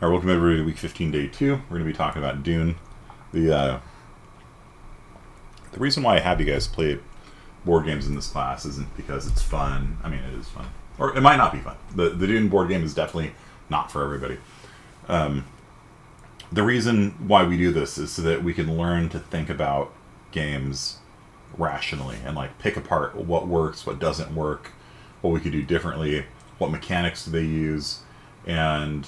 All right, welcome everybody to week 15, day 2. We're going to be talking about Dune. The reason why I have you guys play board games in this class isn't because it's fun. I mean, it is fun. Or it might not be fun. The Dune board game is definitely not for everybody. The reason why we do this is so that we can learn to think about games rationally and like pick apart what works, what doesn't work, what we could do differently, what mechanics do they use, and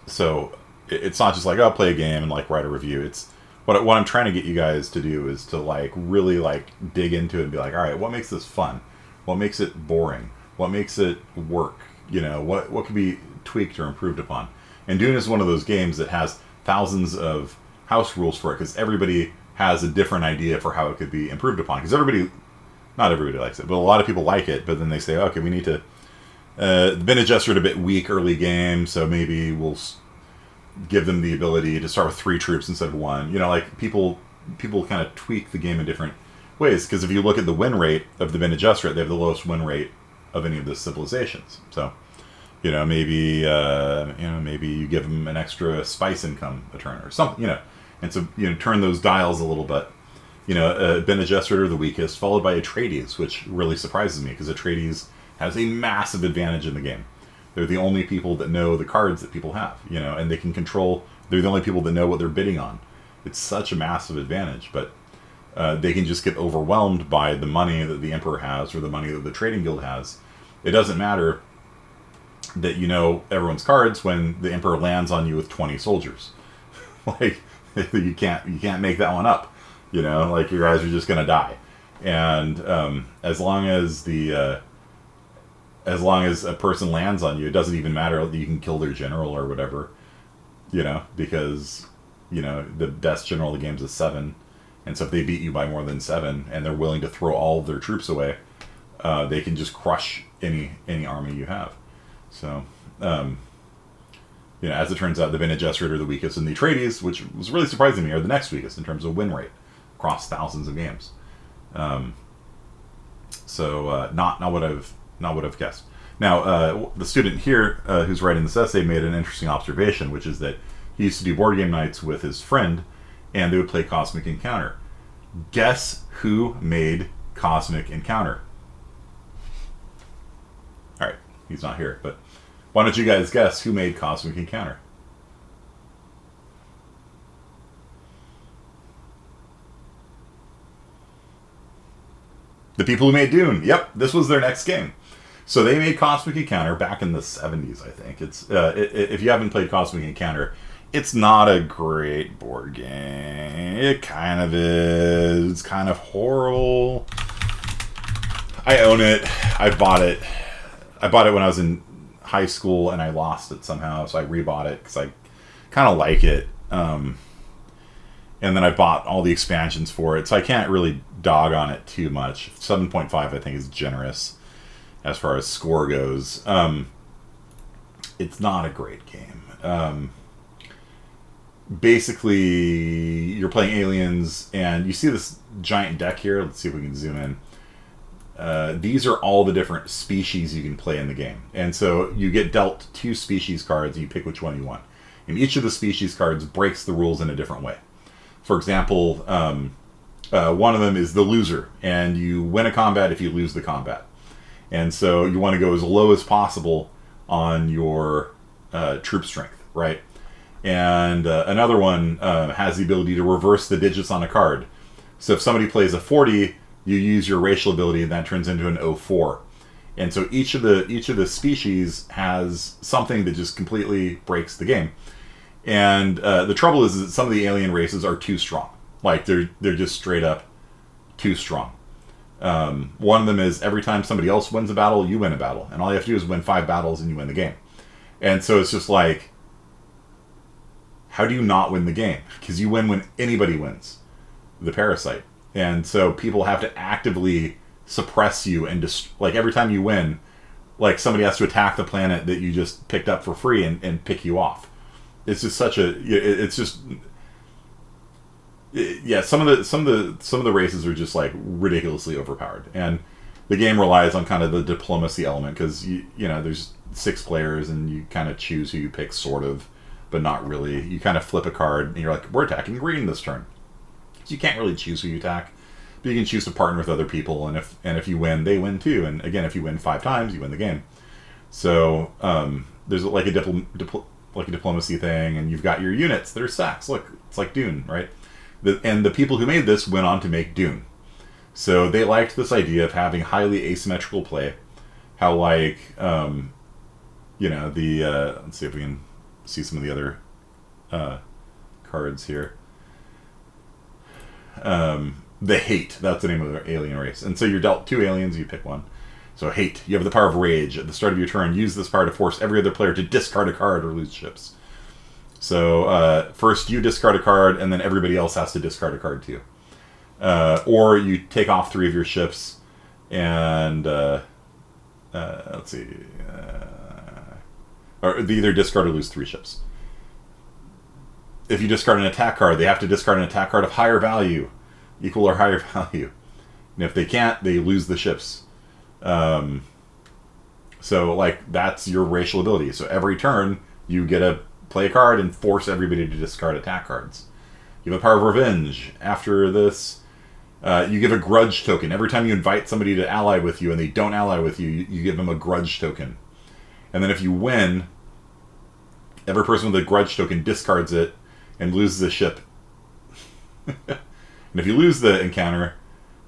so it's not just like, oh, play a game and like write a review. It's what I'm trying to get you guys to do is to like really like dig into it and be like, all right, what makes this fun? What makes it boring? What makes it work? You know, what could be tweaked or improved upon? And Dune is one of those games that has thousands of house rules for it because everybody has a different idea for how it could be improved upon. Because not everybody likes it, but a lot of people like it. But then they say, okay, we need to. Been adjusted a bit weak early game, so maybe we'll give them the ability to start with 3 troops instead of 1. You know, like people kind of tweak the game in different ways. Because if you look at the win rate of the Bene Gesserit, they have the lowest win rate of any of the civilizations. So, you know, maybe you give them an extra spice income a turn or something. You know, and so turn those dials a little bit. You know, Bene Gesserit are the weakest, followed by Atreides, which really surprises me because Atreides has a massive advantage in the game. They're the only people that know the cards that people have, you know, and they can control. They're the only people that know what they're bidding on. It's such a massive advantage, but they can just get overwhelmed by the money that the Emperor has or the money that the Trading Guild has. It doesn't matter that you know everyone's cards when the Emperor lands on you with 20 soldiers. Like you can't make that one up. You know, like your guys are just gonna die. And as long as a person lands on you, it doesn't even matter that you can kill their general or whatever, you know, because, you know, the best general of the game is 7. And so if they beat you by more than 7 and they're willing to throw all of their troops away, they can just crush any army you have. So, you know, as it turns out, the Bene Gesserit are the weakest, and the Atreides, which was really surprising to me, are the next weakest in terms of win rate across thousands of games. Not what I've guessed. Now, the student here who's writing this essay made an interesting observation, which is that he used to do board game nights with his friend, and they would play Cosmic Encounter. Guess who made Cosmic Encounter? All right, he's not here, but why don't you guys guess who made Cosmic Encounter? The people who made Dune. Yep, this was their next game. So they made Cosmic Encounter back in the 70s, I think. It's if you haven't played Cosmic Encounter, it's not a great board game. It kind of is. It's kind of horrible. I own it. I bought it. I bought it when I was in high school, and I lost it somehow, so I rebought it because I kind of like it. And then I bought all the expansions for it, so I can't really dog on it too much. 7.5, I think, is generous as far as score goes. It's not a great game. Basically, you're playing aliens, and you see this giant deck here. Let's see if we can zoom in. These are all the different species you can play in the game. And so you get dealt 2 species cards, and you pick which one you want. And each of the species cards breaks the rules in a different way. For example, one of them is the loser, and you win a combat if you lose the combat. And so you want to go as low as possible on your troop strength, right? And another one has the ability to reverse the digits on a card. So if somebody plays a 40, you use your racial ability, and that turns into an 04. And so each of the species has something that just completely breaks the game. And the trouble is that some of the alien races are too strong. Like, they're just straight up too strong. One of them is every time somebody else wins a battle, you win a battle. And all you have to do is win 5 battles and you win the game. And so it's just like, how do you not win the game? Because you win when anybody wins. The parasite. And so people have to actively suppress you and like every time you win, like somebody has to attack the planet that you just picked up for free and pick you off. It's just such a. It's just. Yeah, some of the races are just like ridiculously overpowered, and the game relies on kind of the diplomacy element because you know there's 6 players and you kind of choose who you pick, sort of, but not really. You kind of flip a card and you're like, we're attacking green this turn. So you can't really choose who you attack, but you can choose to partner with other people, and if you win, they win too. And again, if you win 5 times, you win the game. So there's like a diplomacy thing, and you've got your units that are stacks. Look, it's like Dune, right? And the people who made this went on to make Dune. So they liked this idea of having highly asymmetrical play. How like, you know, let's see if we can see some of the other cards here. The Hate, that's the name of the alien race. And so you're dealt 2 aliens, you pick one. So Hate, you have the power of Rage. At the start of your turn, use this power to force every other player to discard a card or lose ships. So first you discard a card, and then everybody else has to discard a card too. Or you take off 3 of your ships, and let's see, or they either discard or lose 3 ships. If you discard an attack card, they have to discard an attack card of higher value, equal or higher value. And if they can't, they lose the ships. So like that's your racial ability. So every turn you get to play a card and force everybody to discard attack cards. You have a power of revenge. After this, you give a grudge token. Every time you invite somebody to ally with you and they don't ally with you, you give them a grudge token. And then if you win, every person with a grudge token discards it and loses a ship. And if you lose the encounter,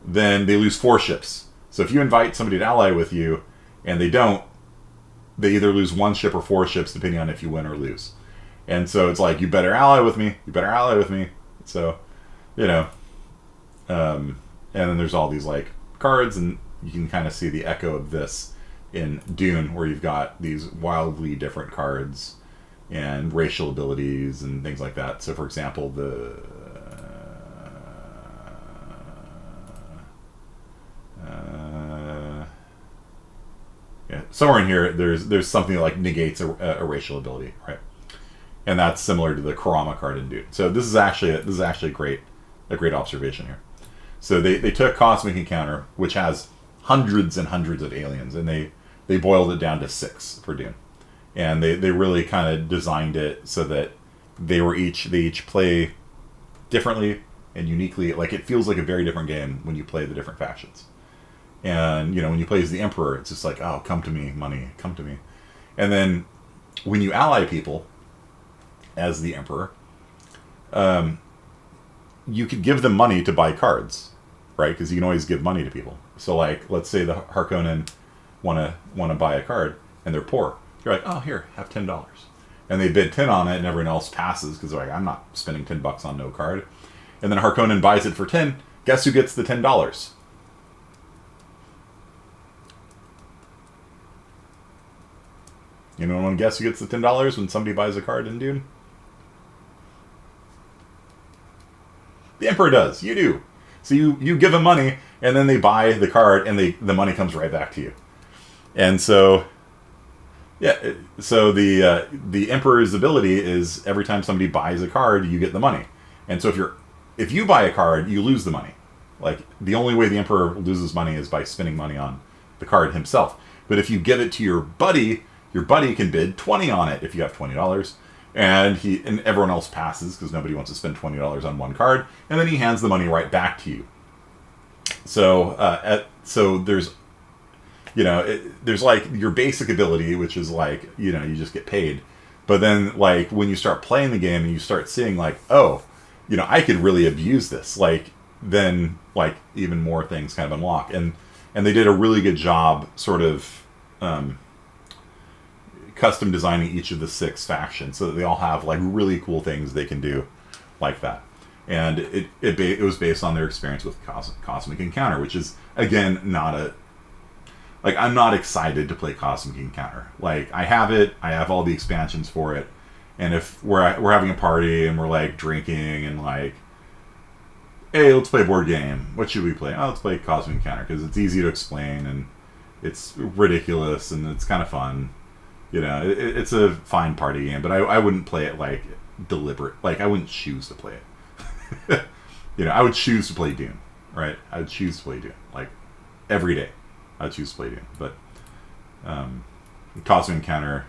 then they lose 4 ships. So if you invite somebody to ally with you and they don't, they either lose 1 ship or 4 ships depending on if you win or lose. And so it's like, you better ally with me. You better ally with me. So, you know. And then there's all these like cards, and you can kind of see the echo of this in Dune, where you've got these wildly different cards and racial abilities and things like that. So for example, somewhere in here there's something that like negates a racial ability, right? And that's similar to the Kurama card in Dune. So this is actually a great observation here. So they took Cosmic Encounter, which has hundreds and hundreds of aliens, and they boiled it down to 6 for Dune. And they really kind of designed it so that they each play differently and uniquely. Like, it feels like a very different game when you play the different factions. And, you know, when you play as the Emperor, it's just like, oh, come to me, money, come to me. And then when you ally people as the Emperor, you could give them money to buy cards, right? Because you can always give money to people. So, like, let's say the Harkonnen want to buy a card, and they're poor. You're like, oh, here, have $10. And they bid 10 on it, and everyone else passes, because they're like, I'm not spending $10 on no card. And then Harkonnen buys it for 10. Guess who gets the $10? Anyone want to guess who gets the $10 when somebody buys a card in Dune? The Emperor does. You do. So you give them money, and then they buy the card, and the money comes right back to you. And so, yeah. So the Emperor's ability is every time somebody buys a card, you get the money. And so if you buy a card, you lose the money. Like, the only way the Emperor loses money is by spending money on the card himself. But if you give it to your buddy can bid 20 on it if you have $20. And everyone else passes because nobody wants to spend $20 on one card, and then he hands the money right back to you. So so there's, you know, there's like your basic ability, which is like, you know, you just get paid. But then, like, when you start playing the game and you start seeing like, oh, you know, I could really abuse this, like, then like even more things kind of unlock. And they did a really good job sort of custom designing each of the 6 factions so that they all have like really cool things they can do like that. And it was based on their experience with Cosmic Encounter, which is, again, I'm not excited to play Cosmic Encounter. Like, I have all the expansions for it, and if we're having a party and we're like drinking and like, hey, let's play a board game. What should we play? Oh, let's play Cosmic Encounter because it's easy to explain and it's ridiculous and it's kind of fun. You know, it's a fine party game, but I wouldn't play it like deliberate. Like, I wouldn't choose to play it. You know, I would choose to play Dune, right? I would choose to play Dune, like, every day. I choose to play Dune. But Cosmic Encounter.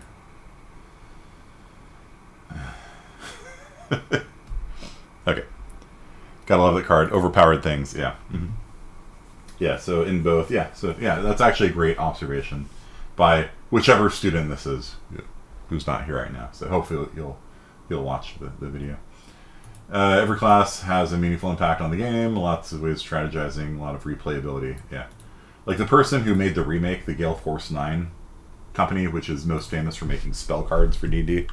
Okay. Gotta love that card. Overpowered things. Yeah. Mm-hmm. Yeah. So in both. Yeah. So yeah, that's actually a great observation by whichever student this is, who's not here right now. So hopefully you'll watch the video. Every class has a meaningful impact on the game. Lots of ways of strategizing. A lot of replayability. Yeah. Like the person who made the remake, the Gale Force 9 company, which is most famous for making spell cards for D&D.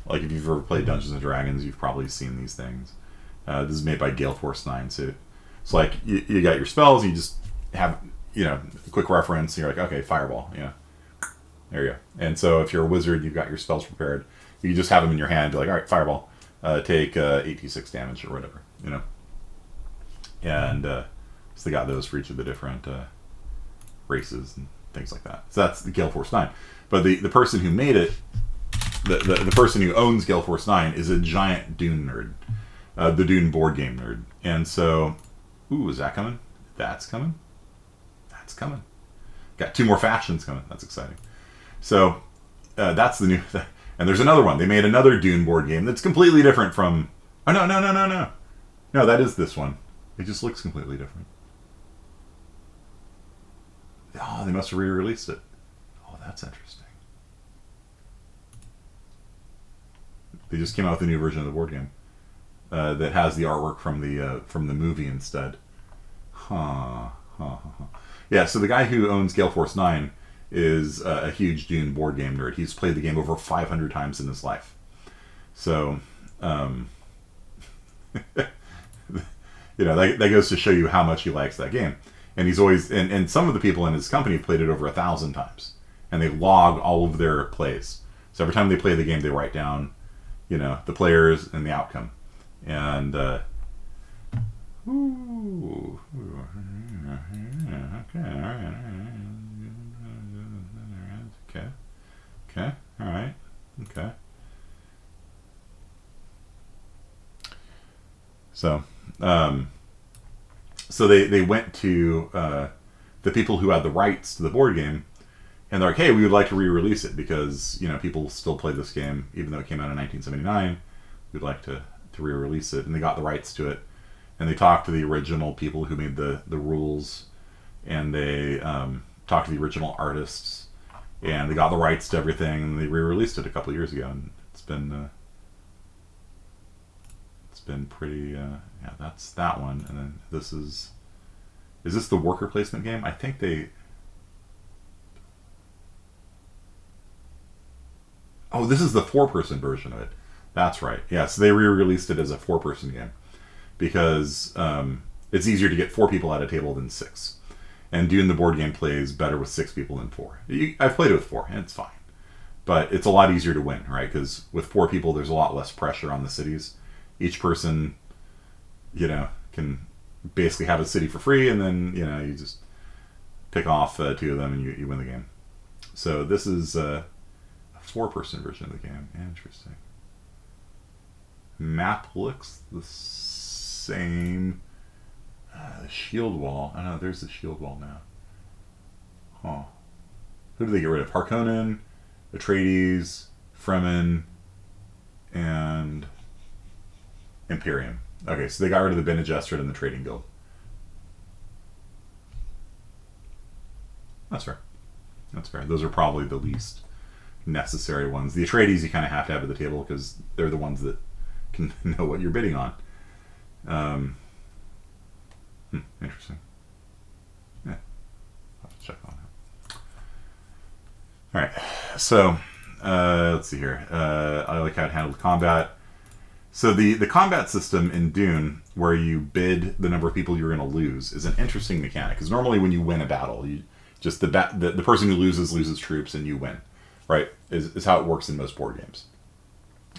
Like if you've ever played Dungeons and Dragons, you've probably seen these things. This is made by Gale Force 9, so it's like you got your spells, you just have a quick reference, and you're like, okay, fireball, there you go. And so if you're a wizard, you've got your spells prepared. You just have them in your hand, be like, all right, fireball, take 8d6 damage or whatever, And so they got those for each of the different races and things like that. So that's the Gale Force 9. But the person who made it, the person who owns Gale Force 9 is a giant Dune nerd. The Dune board game nerd. And so, is that coming? That's coming. That's coming. Got 2 more factions coming. That's exciting. So, that's the new... And there's another one. They made another Dune board game that's completely different from... Oh, no. No, that is this one. It just looks completely different. Oh, they must have re-released it. Oh, that's interesting. They just came out with a new version of the board game that has the artwork from the movie instead. Yeah, so the guy who owns Gale Force 9 is a huge Dune board game nerd. He's played the game over 500 times in his life. So, that goes to show you how much he likes that game. And he's always, and some of the people in his company have played it over 1,000 times. And they log all of their plays. So every time they play the game, they write down, the players and the outcome. And, okay, all right, okay. So, so they went to the people who had the rights to the board game, and they're like, hey, we would like to re-release it because, people still play this game, even though it came out in 1979. We'd like to re-release it. And they got the rights to it. And they talked to the original people who made the rules, and they talked to the original artists, and they got the rights to everything, and they re-released it a couple of years ago, and it's been pretty, yeah, that's that one. And then this is this the worker placement game? I think this is the 4-person version of it. That's right. Yeah, so they re-released it as a 4-person game because it's easier to get 4 people at a table than 6. And Dune the board game plays better with 6 people than 4. I've played it with 4, and it's fine. But it's a lot easier to win, right? Because with 4 people, there's a lot less pressure on the cities. Each person, can basically have a city for free, and then, you just pick off 2 of them and you win the game. So this is a 4-person version of the game. Interesting. Map looks the same. The shield wall. I know there's the shield wall now. Huh. Who do they get rid of? Harkonnen, Atreides, Fremen, and Imperium. Okay, so they got rid of the Bene Gesserit and the Trading Guild. That's fair. That's fair. Those are probably the least necessary ones. The Atreides you kind of have to have at the table because they're the ones that can know what you're bidding on. Interesting. Yeah, I'll have to check on that. All right, so let's see here. I like how it handled combat. So the combat system in Dune, where you bid the number of people you're going to lose, is an interesting mechanic. Because normally when you win a battle, you just the person who loses troops and you win, right? Is how it works in most board games.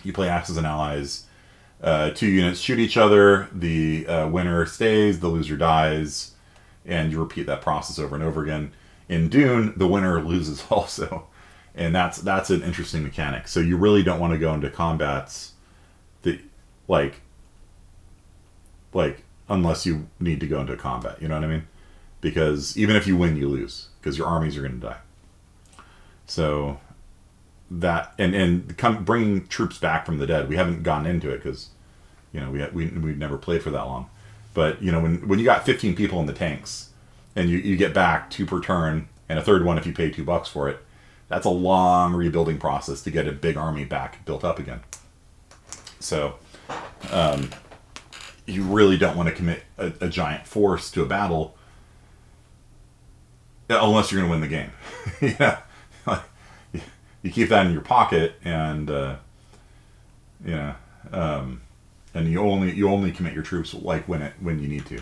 You play Axis and Allies. 2 units shoot each other. The winner stays. The loser dies, and you repeat that process over and over again. In Dune, the winner loses also, and that's an interesting mechanic. So you really don't want to go into combats that like unless you need to go into combat. You know what I mean? Because even if you win, you lose because your armies are going to die. So that bringing troops back from the dead, we haven't gotten into it because we've never played for that long. But when you got 15 people in the tanks and you get back 2 per turn and a third one if you pay $2 for it, that's a long rebuilding process to get a big army back built up again. So you really don't want to commit a giant force to a battle unless you're going to win the game. You keep that in your pocket, and and you only commit your troops like when you need to,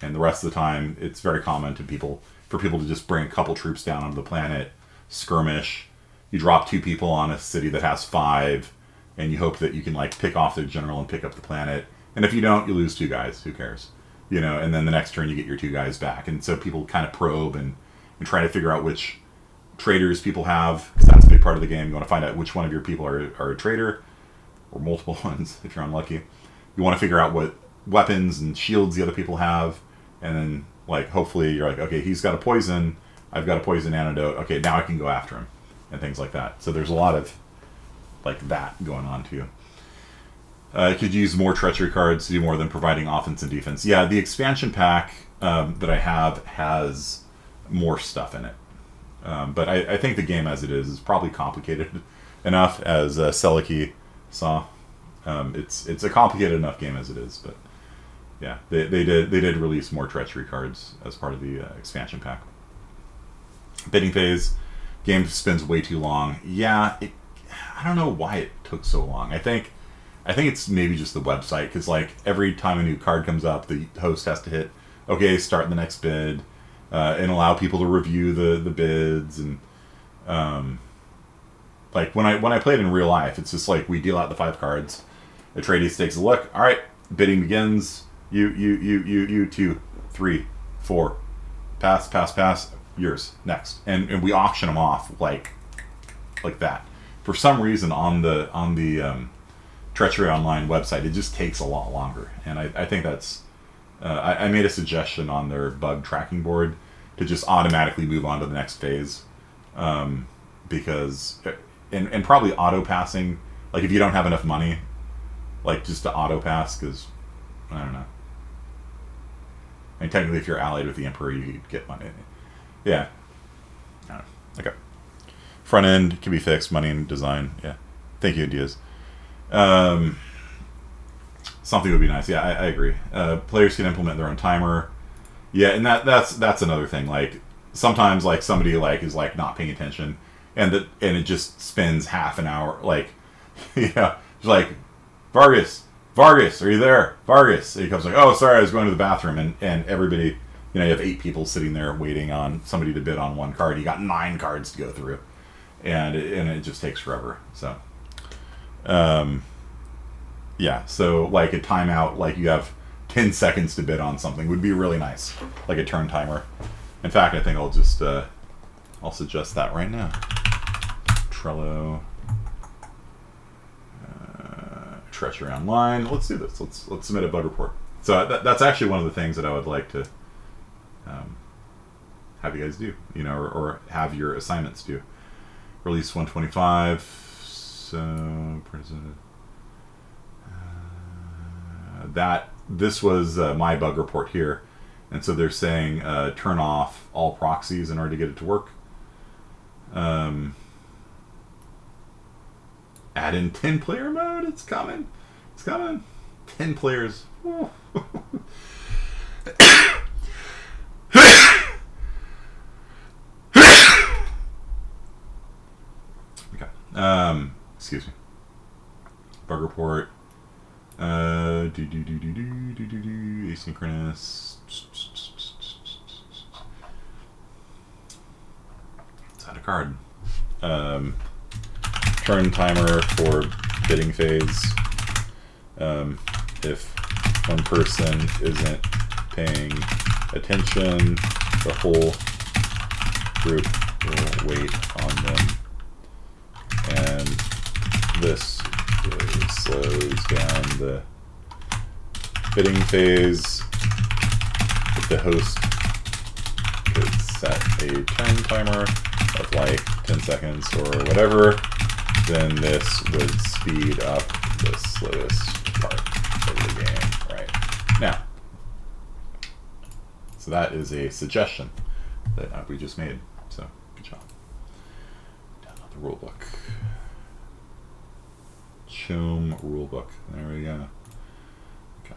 and the rest of the time it's very common for people to just bring a couple troops down onto the planet, skirmish. You drop 2 people on a city that has 5, and you hope that you can like pick off their general and pick up the planet. And if you don't, you lose 2 guys. Who cares? And then the next turn you get your 2 guys back. And so people kind of probe and try to figure out which traders people have, because that's a big part of the game. You want to find out which one of your people are a trader, or multiple ones if you're unlucky. You want to figure out what weapons and shields the other people have, and then like hopefully you're like, okay, he's got a poison, I've got a poison antidote, okay, now I can go after him, and things like that. So there's a lot of like that going on too. You could use more treachery cards to do more than providing offense and defense. Yeah, the expansion pack that I have has more stuff in it. But I think the game as it is probably complicated enough, as Seliki saw. It's a complicated enough game as it is, but yeah, they did release more treachery cards as part of the expansion pack. Bidding phase, game spins way too long. Yeah, I don't know why it took so long. I think it's maybe just the website, because like every time a new card comes up, the host has to hit okay, start the next bid, and allow people to review the bids. And like when I played in real life, it's just like we deal out the 5 cards. Atreides takes a look. All right, bidding begins. You 2, 3, 4, pass. Yours next, and we auction them off like that. For some reason on the Treachery Online website, it just takes a lot longer, and I think that's I made a suggestion on their bug tracking board to just automatically move on to the next phase, because and probably auto passing, like if you don't have enough money, like just to auto pass, because I don't know. I mean, technically, if you're allied with the Emperor, you get money. Yeah. I don't know. Okay. Front end can be fixed. Money and design. Yeah. Thank you, Diaz. Something would be nice. Yeah, I agree. Players can implement their own timer. Yeah, and that's another thing. Like sometimes, like somebody like is like not paying attention, and it just spends half an hour. Like, yeah, it's like Vargas, are you there? Vargas. And he comes like, oh, sorry, I was going to the bathroom, and everybody, you have 8 people sitting there waiting on somebody to bid on one card. You got 9 cards to go through, and it just takes forever. So, yeah. So like a timeout, like you have 10 seconds to bid on something would be really nice, like a turn timer. In fact, I think I'll just I'll suggest that right now. Trello. Treachery Online. Let's do this. Let's submit a bug report. So that's actually one of the things that I would like to have you guys do, or have your assignments do. Release 125. So this was my bug report here, and so they're saying turn off all proxies in order to get it to work. Add in 10-player mode. It's coming. 10 players. Okay. Excuse me. Bug report. Asynchronous. Let's add a card. Turn timer for bidding phase. If one person isn't paying attention, the whole group will wait on them, and this slows down the bidding phase the host could set a turn timer of like 10 seconds or whatever, then this would speed up the slowest part of the game right now. So that is a suggestion that we just made. So good job. Download the rulebook. Chum rulebook. There we go. Okay.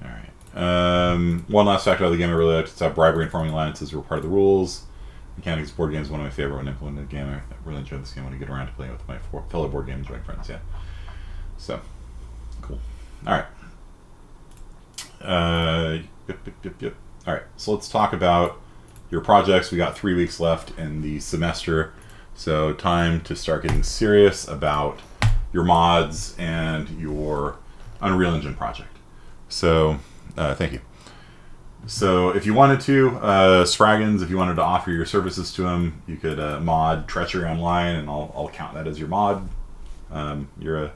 All right. One last fact about the game I really liked is how bribery and farming alliances were part of the rules. Mechanics of board games is one of my favorite when implemented in the game. I really enjoyed this game when I get around to playing with my fellow board game enjoying friends. Yeah. So, cool. All right. Yep. All right. So let's talk about your projects. We got 3 weeks left in the semester. So time to start getting serious about your mods and your Unreal Engine project. So, thank you. So if you wanted to, Spraggins, if you wanted to offer your services to him, you could mod Treachery Online, and I'll count that as your mod. You're a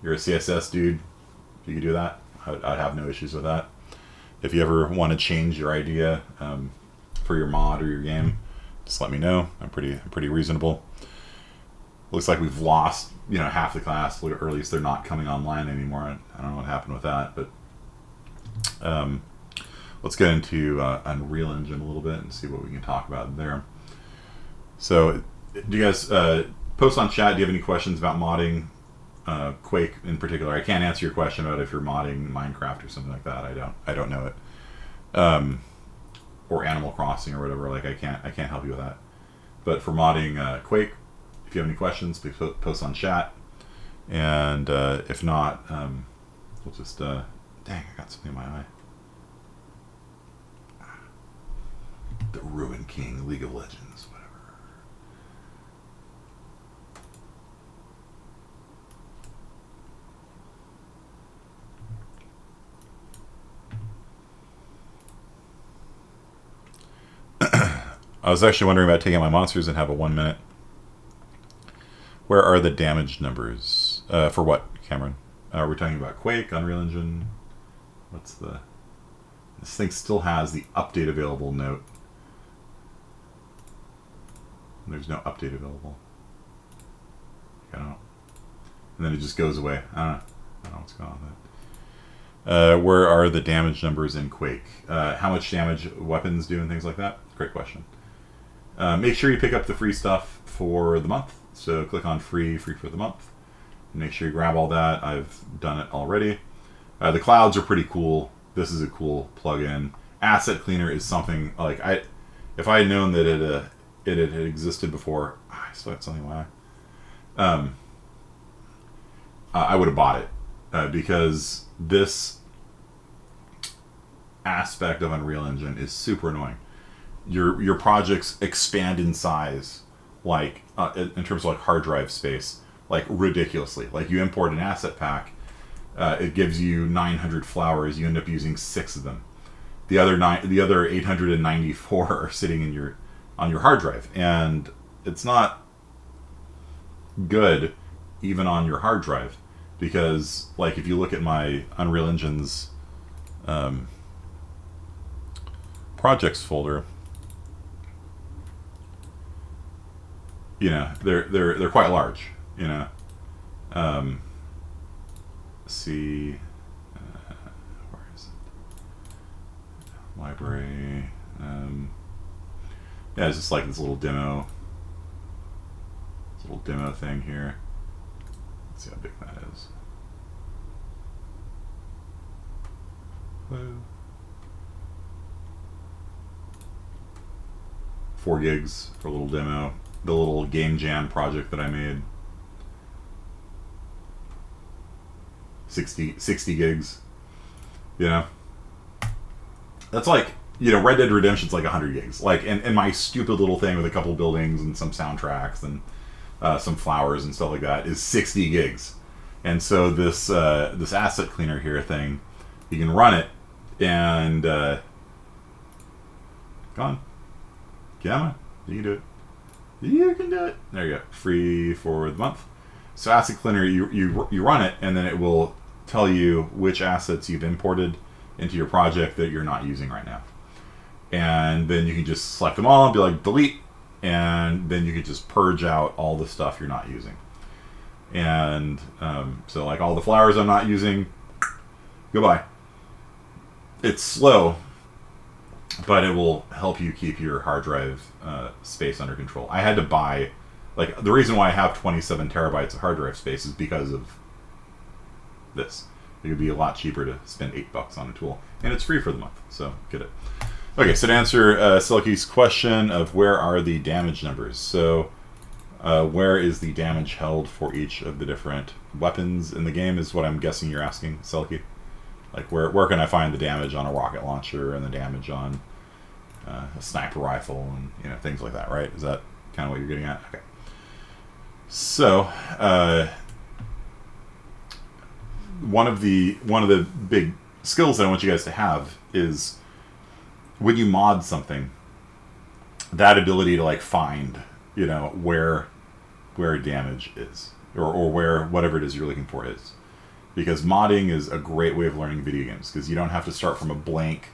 CSS dude. If you could do that, I'd have no issues with that. If you ever want to change your idea for your mod or your game, just let me know. I'm pretty reasonable. Looks like we've lost half the class, or at least they're not coming online anymore. I don't know what happened with that, but let's get into Unreal Engine a little bit and see what we can talk about there. So, do you guys post on chat? Do you have any questions about modding Quake in particular? I can't answer your question about if you're modding Minecraft or something like that. I don't know it. Or Animal Crossing or whatever. Like I can't help you with that. But for modding Quake, if you have any questions, please post on chat. And if not, we'll just dang, I got something in my eye. The Ruin King, League of Legends, whatever. I was actually wondering about taking out my monsters and have a 1 minute. Where are the damage numbers? For what, Cameron? We're talking about Quake, Unreal Engine. What's the... This thing still has the update available note. There's no update available. I don't know. And then it just goes away. I don't know what's going on with that. Where are the damage numbers in Quake? How much damage weapons do and things like that? Great question. Make sure you pick up the free stuff for the month. So click on free for the month. And make sure you grab all that. I've done it already. The clouds are pretty cool. This is a cool plugin. Asset Cleaner is something like if I had known that it had existed before. I still had something in my eye. I would have bought it because this aspect of Unreal Engine is super annoying. Your projects expand in size, like in terms of like hard drive space, like ridiculously. Like you import an asset pack, it gives you 900 flowers. You end up using 6 of them. The other 894 are sitting in on your hard drive, and it's not good even on your hard drive, because like if you look at my Unreal Engine's projects folder, they're quite large. See, where is it? Library. Yeah, it's just like this little demo. This little demo thing here. Let's see how big that is. Whoa. 4 gigs for a little demo. The little game jam project that I made. 60 gigs. That's like, Red Dead Redemption's like 100 gigs. Like, and my stupid little thing with a couple buildings and some soundtracks and some flowers and stuff like that is 60 gigs. And so this asset cleaner here thing, you can run it and come on, you can do it. You can do it. There you go. Free for the month. So asset cleaner, you run it, and then it will tell you which assets you've imported into your project that you're not using right now. And then you can just select them all and be like, delete. And then you can just purge out all the stuff you're not using. And so like all the flowers I'm not using, goodbye. It's slow, but it will help you keep your hard drive space under control. I had to buy, like, the reason why I have 27 terabytes of hard drive space is because of this. It would be a lot cheaper to spend $8 on a tool, and it's free for the month, so get it. Okay, so to answer Silky's question of where are the damage numbers, so where is the damage held for each of the different weapons in the game is what I'm guessing you're asking, Silky. Like, where can I find the damage on a rocket launcher and the damage on a sniper rifle and, you know, things like that, right? Is that kind of what you're getting at? Okay. So, one of the big skills that I want you guys to have is when you mod something, that ability to like find, you know, where damage is, or where whatever it is you're looking for is. Because modding is a great way of learning video games, because you don't have to start from a blank,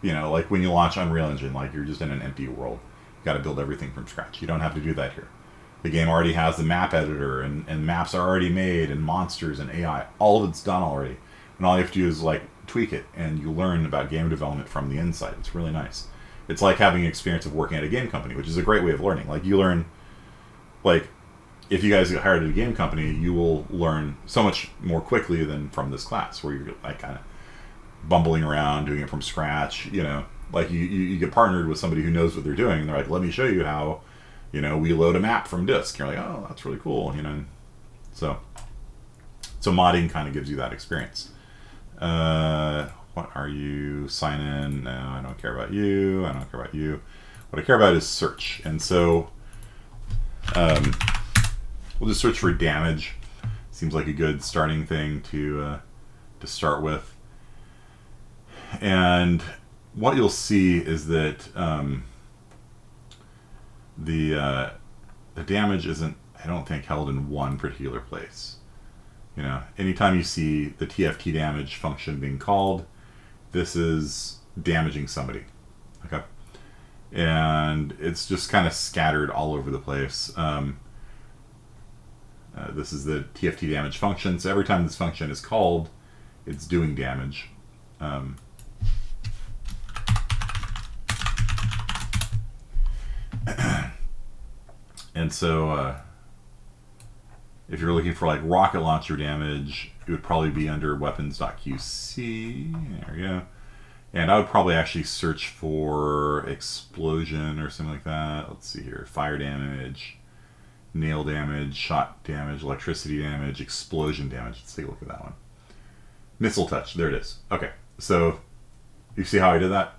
you know, like when you launch Unreal Engine, like you're just in an empty world. You got to build everything from scratch. You don't have to do that here. The game already has the map editor, and maps are already made, and monsters and AI. All of it's done already. And all you have to do is like tweak it, and you learn about game development from the inside. It's really nice. It's like having an experience of working at a game company, which is a great way of learning. Like you learn, like, if you guys get hired at a game company, you will learn so much more quickly than from this class, where you're like kind of bumbling around, doing it from scratch, you know. Like you get partnered with somebody who knows what they're doing, and they're like, let me show you how, you know, we load a map from disk. You're like, oh, that's really cool, you know. So modding kind of gives you that experience. What are you? Sign in. No, I don't care about you. I don't care about you. What I care about is search. And so we'll just search for damage. Seems like a good starting thing to start with. And what you'll see is that the damage isn't, I don't think, held in one particular place. You know, anytime you see the TFT damage function being called, this is damaging somebody. Okay, and it's just kind of scattered all over the place. This is the TFT damage function. So every time this function is called, it's doing damage. And so if you're looking for like rocket launcher damage, it would probably be under weapons.qc. There we go. And I would probably actually search for explosion or something like that. Let's see here. Fire damage, nail damage, shot damage, electricity damage, explosion damage. Let's take a look at that one. Missile touch. There it is. Okay. So you see how I did that?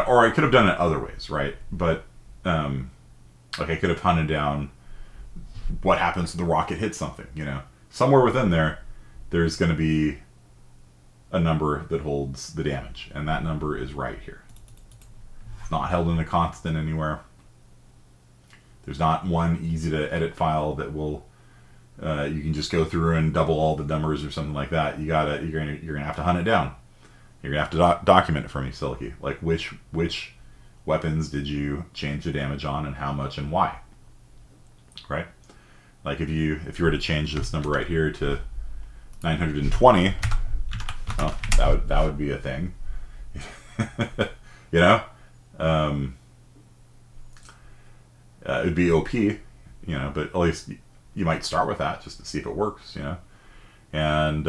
Or I could have done it other ways, right? But like I could have hunted down what happens when the rocket hits something, you know. Somewhere within there, there's going to be a number that holds the damage, and that number is right here. It's not held in a constant anywhere. There's not one easy to edit file that will you can just go through and double all the numbers or something like that. You're gonna have to hunt it down. You're gonna have to document it for me, Silky. Like which weapons did you change the damage on, and how much, and why? Right? Like if you were to change this number right here to 920, well, that would be a thing. You know, it would be OP, you know. But at least you might start with that just to see if it works, you know. And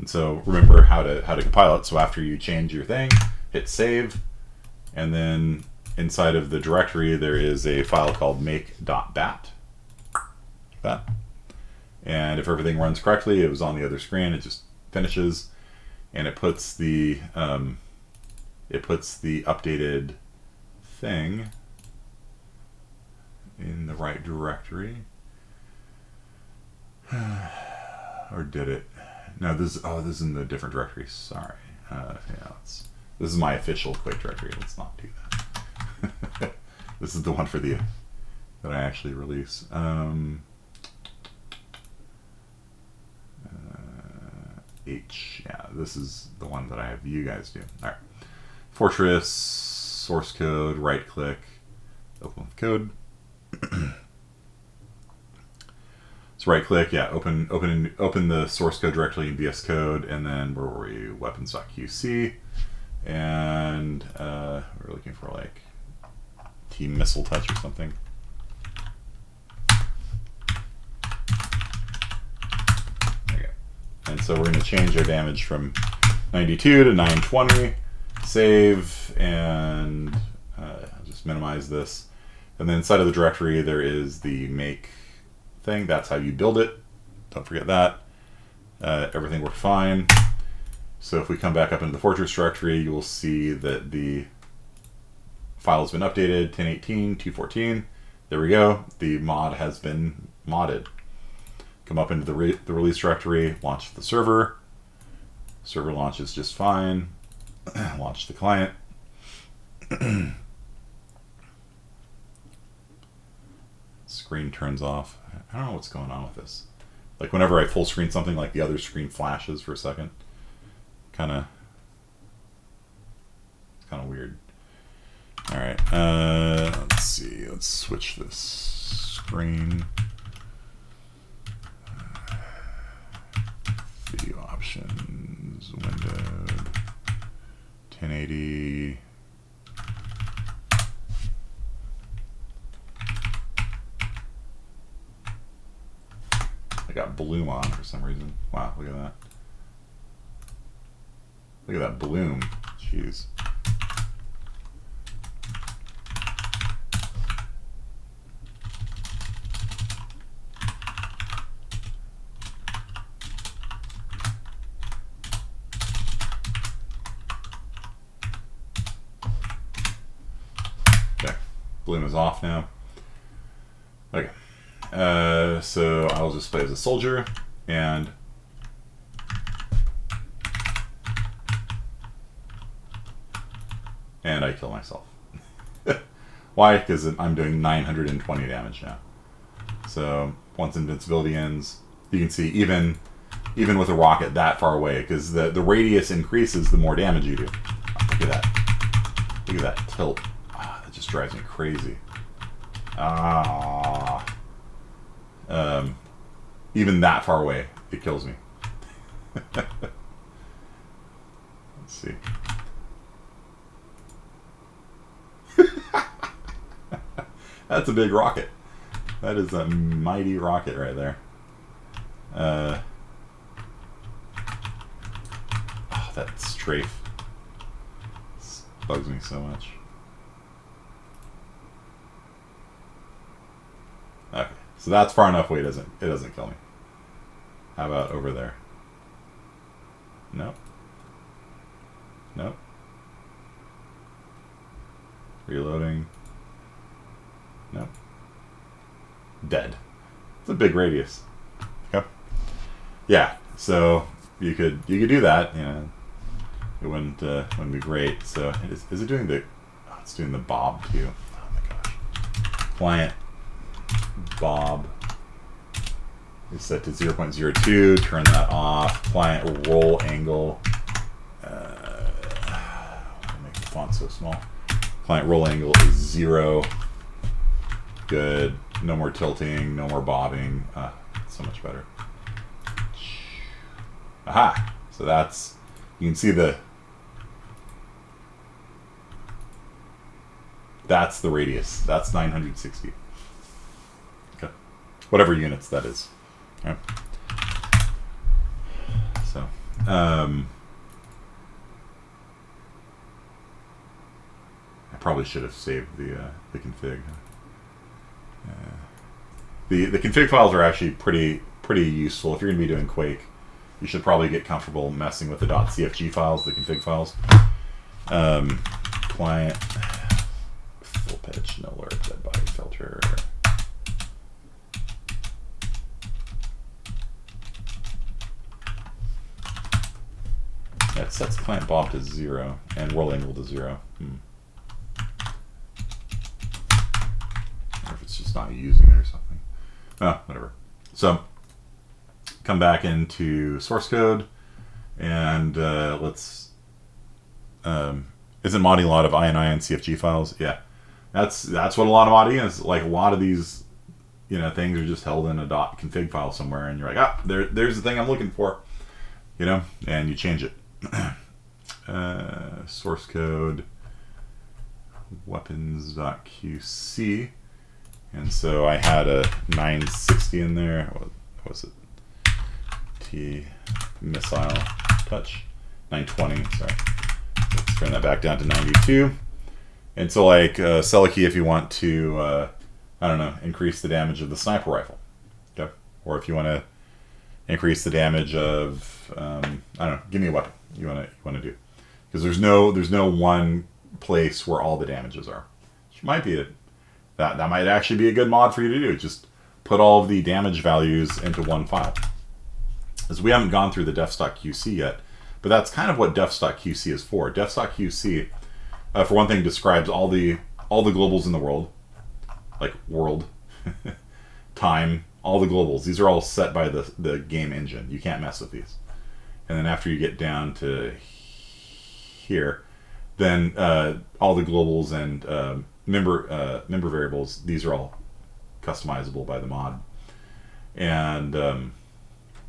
so remember how to compile it. So after you change your thing, hit save, and then inside of the directory there is a file called make.bat. That. And if everything runs correctly, it was on the other screen, it just finishes, and it puts the updated thing in the right directory. Or did it? No, this is in the different directory. Sorry. Yeah, this is my official Quake directory. Let's not do that. This is the one for that I actually release. H. Yeah, this is the one that I have you guys do. All right. Fortress, source code, right click, open with code. So right click, yeah, open the source code directly in VS Code, and then where were we? Weapons.qc, and we're looking for like Team Missile Touch or something. There you go. And so we're going to change our damage from 92 to 920. Save, and I'll just minimize this. And then inside of the directory, there is the make thing. That's how you build it. Don't forget that. Everything worked fine. So if we come back up into the Fortress directory, you will see that the file has been updated, 1018, 214. There we go. The mod has been modded. Come up into the release directory, launch the server. Server launches just fine. Launch the client. Screen turns off. I don't know what's going on with this. Like whenever I full screen something, like the other screen flashes for a second. It's kind of weird. All right, let's see. Let's switch this screen. Video options, window, 1080. I got bloom on for some reason. Wow, look at that. Look at that bloom. Jeez. Okay, bloom is off now. Okay. So I'll just play as a soldier, and I kill myself. Why? Because I'm doing 920 damage now. So once invincibility ends, you can see even with a rocket that far away, because the radius increases the more damage you do. Look at that. Look at that tilt. Ah, that just drives me crazy. Ah. Even that far away, it kills me. Let's see. That's a big rocket. That is a mighty rocket right there. Oh, that strafe. This bugs me so much. Okay, so that's far enough away. It doesn't kill me. How about over there? Nope. Nope. Reloading. Nope. Dead. It's a big radius. Yep. Yeah. So you could do that. You know, it wouldn't be great. So is it doing the? Oh, it's doing the bob too. Oh my gosh. Client bob is set to 0.02. Turn that off. Client roll angle. Make the font so small. Client roll angle is 0. Good. No more tilting. No more bobbing. So much better. Aha! So that's, you can see that's the radius. That's 960. Okay. Whatever units that is. Okay. So, I probably should have saved the config. The config files are actually pretty useful if you're going to be doing Quake. You should probably get comfortable messing with the .cfg files, the config files. Client full pitch, no alert, dead body filter. That sets client bob to 0 and roll angle to 0. Or if it's just not using it or something. Oh, whatever. So come back into source code, And let's isn't modding a lot of INI and CFG files? Yeah, that's what a lot of modding is. Like, a lot of these, things are just held in a .config file somewhere, and you're like, there's the thing I'm looking for, and you change it. Source code weapons.qc, and so I had a 960 in there. What was it? T missile touch 920. Sorry. Let's turn that back down to 92. And so, like, sell a key if you want to, I don't know, increase the damage of the sniper rifle. Okay. Or if you want to increase the damage of, I don't know, give me a weapon you want to do. Because there's no one place where all the damages are. Which might be that might actually be a good mod for you to do. Just put all of the damage values into one file. As we haven't gone through the Defs.qc yet, but that's kind of what Defs.qc is for. Defs.qc, for one thing, describes all the globals in the world, like world, time, all the globals. These are all set by the game engine. You can't mess with these. And then after you get down to here, then all the globals and member variables, these are all customizable by the mod. And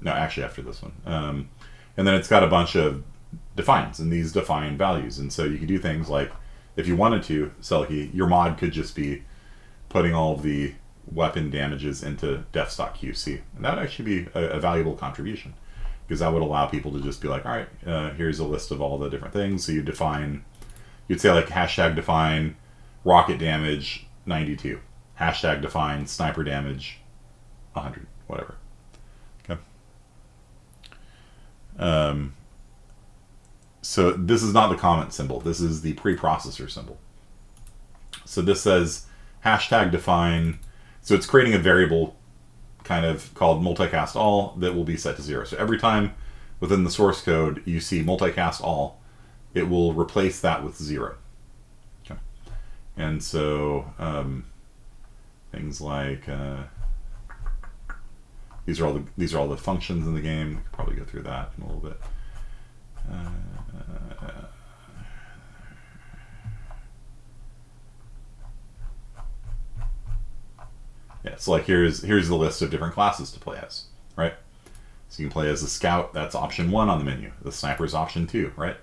no, actually after this one. And then it's got a bunch of defines, and these define values. And so you can do things like, if you wanted to, Selkie, your mod could just be putting all of the weapon damages into Defs.qc. And that would actually be a valuable contribution, because that would allow people to just be like, all right, here's a list of all the different things. So you'd say like hashtag define rocket damage 92, hashtag define sniper damage 100, whatever. Okay. So this is not the comment symbol. This is the preprocessor symbol. So this says hashtag define. So it's creating a variable kind of called multicast all that will be set to 0. So every time within the source code you see multicast all, it will replace that with 0. Okay. And so things like these are all the functions in the game. We could probably go through that in a little bit. Yeah, so like here's the list of different classes to play as, right? So you can play as a scout, that's option 1 on the menu. The sniper is option 2, right?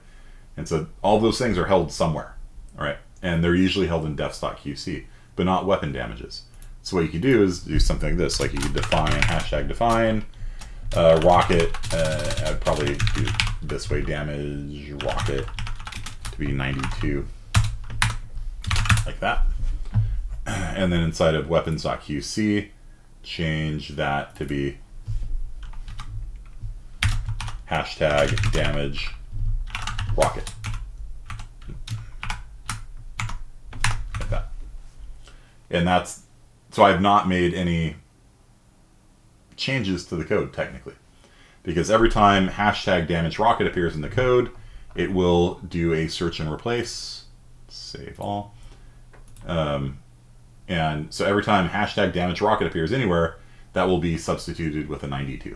And so all those things are held somewhere, right? And they're usually held in Defs.qc, but not weapon damages. So what you could do is do something like this. Like you could define, hashtag define, rocket, I'd probably do this way, damage rocket to be 92, like that. And then inside of weapons.qc, change that to be hashtag damage rocket. Like that. And that's, so I've not made any changes to the code technically, because every time hashtag damage rocket appears in the code, it will do a search and replace, save all. And so every time hashtag damage rocket appears anywhere, that will be substituted with a 92.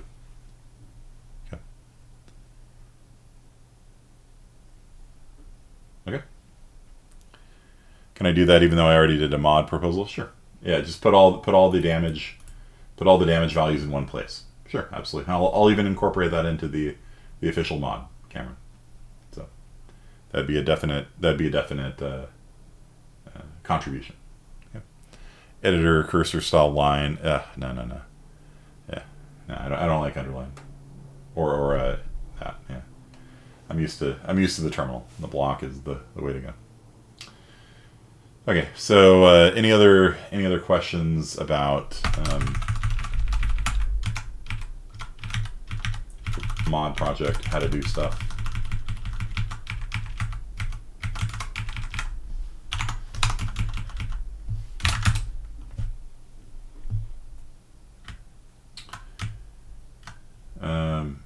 Okay. Okay. Can I do that even though I already did a mod proposal? Sure. Yeah, just put all the damage values in one place. Sure, absolutely. I'll even incorporate that into the official mod, Cameron. So that'd be a definite contribution. Okay. Editor cursor style line. No. Yeah, no, I don't like underline or that. Yeah, I'm used to the terminal. The block is the way to go. Okay, so any other questions about mod project, how to do stuff?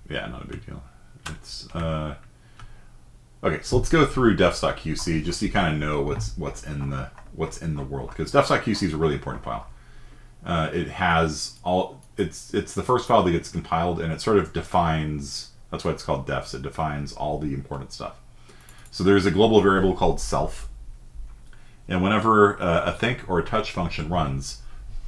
Yeah, not a big deal. It's okay, so let's go through defs.qc just so you kind of know what's in the world, because defs.qc is a really important file. It has all, it's the first file that gets compiled, and it sort of defines That's why it's called defs. It defines all the important stuff. So there's a global variable called self. And whenever a think or a touch function runs,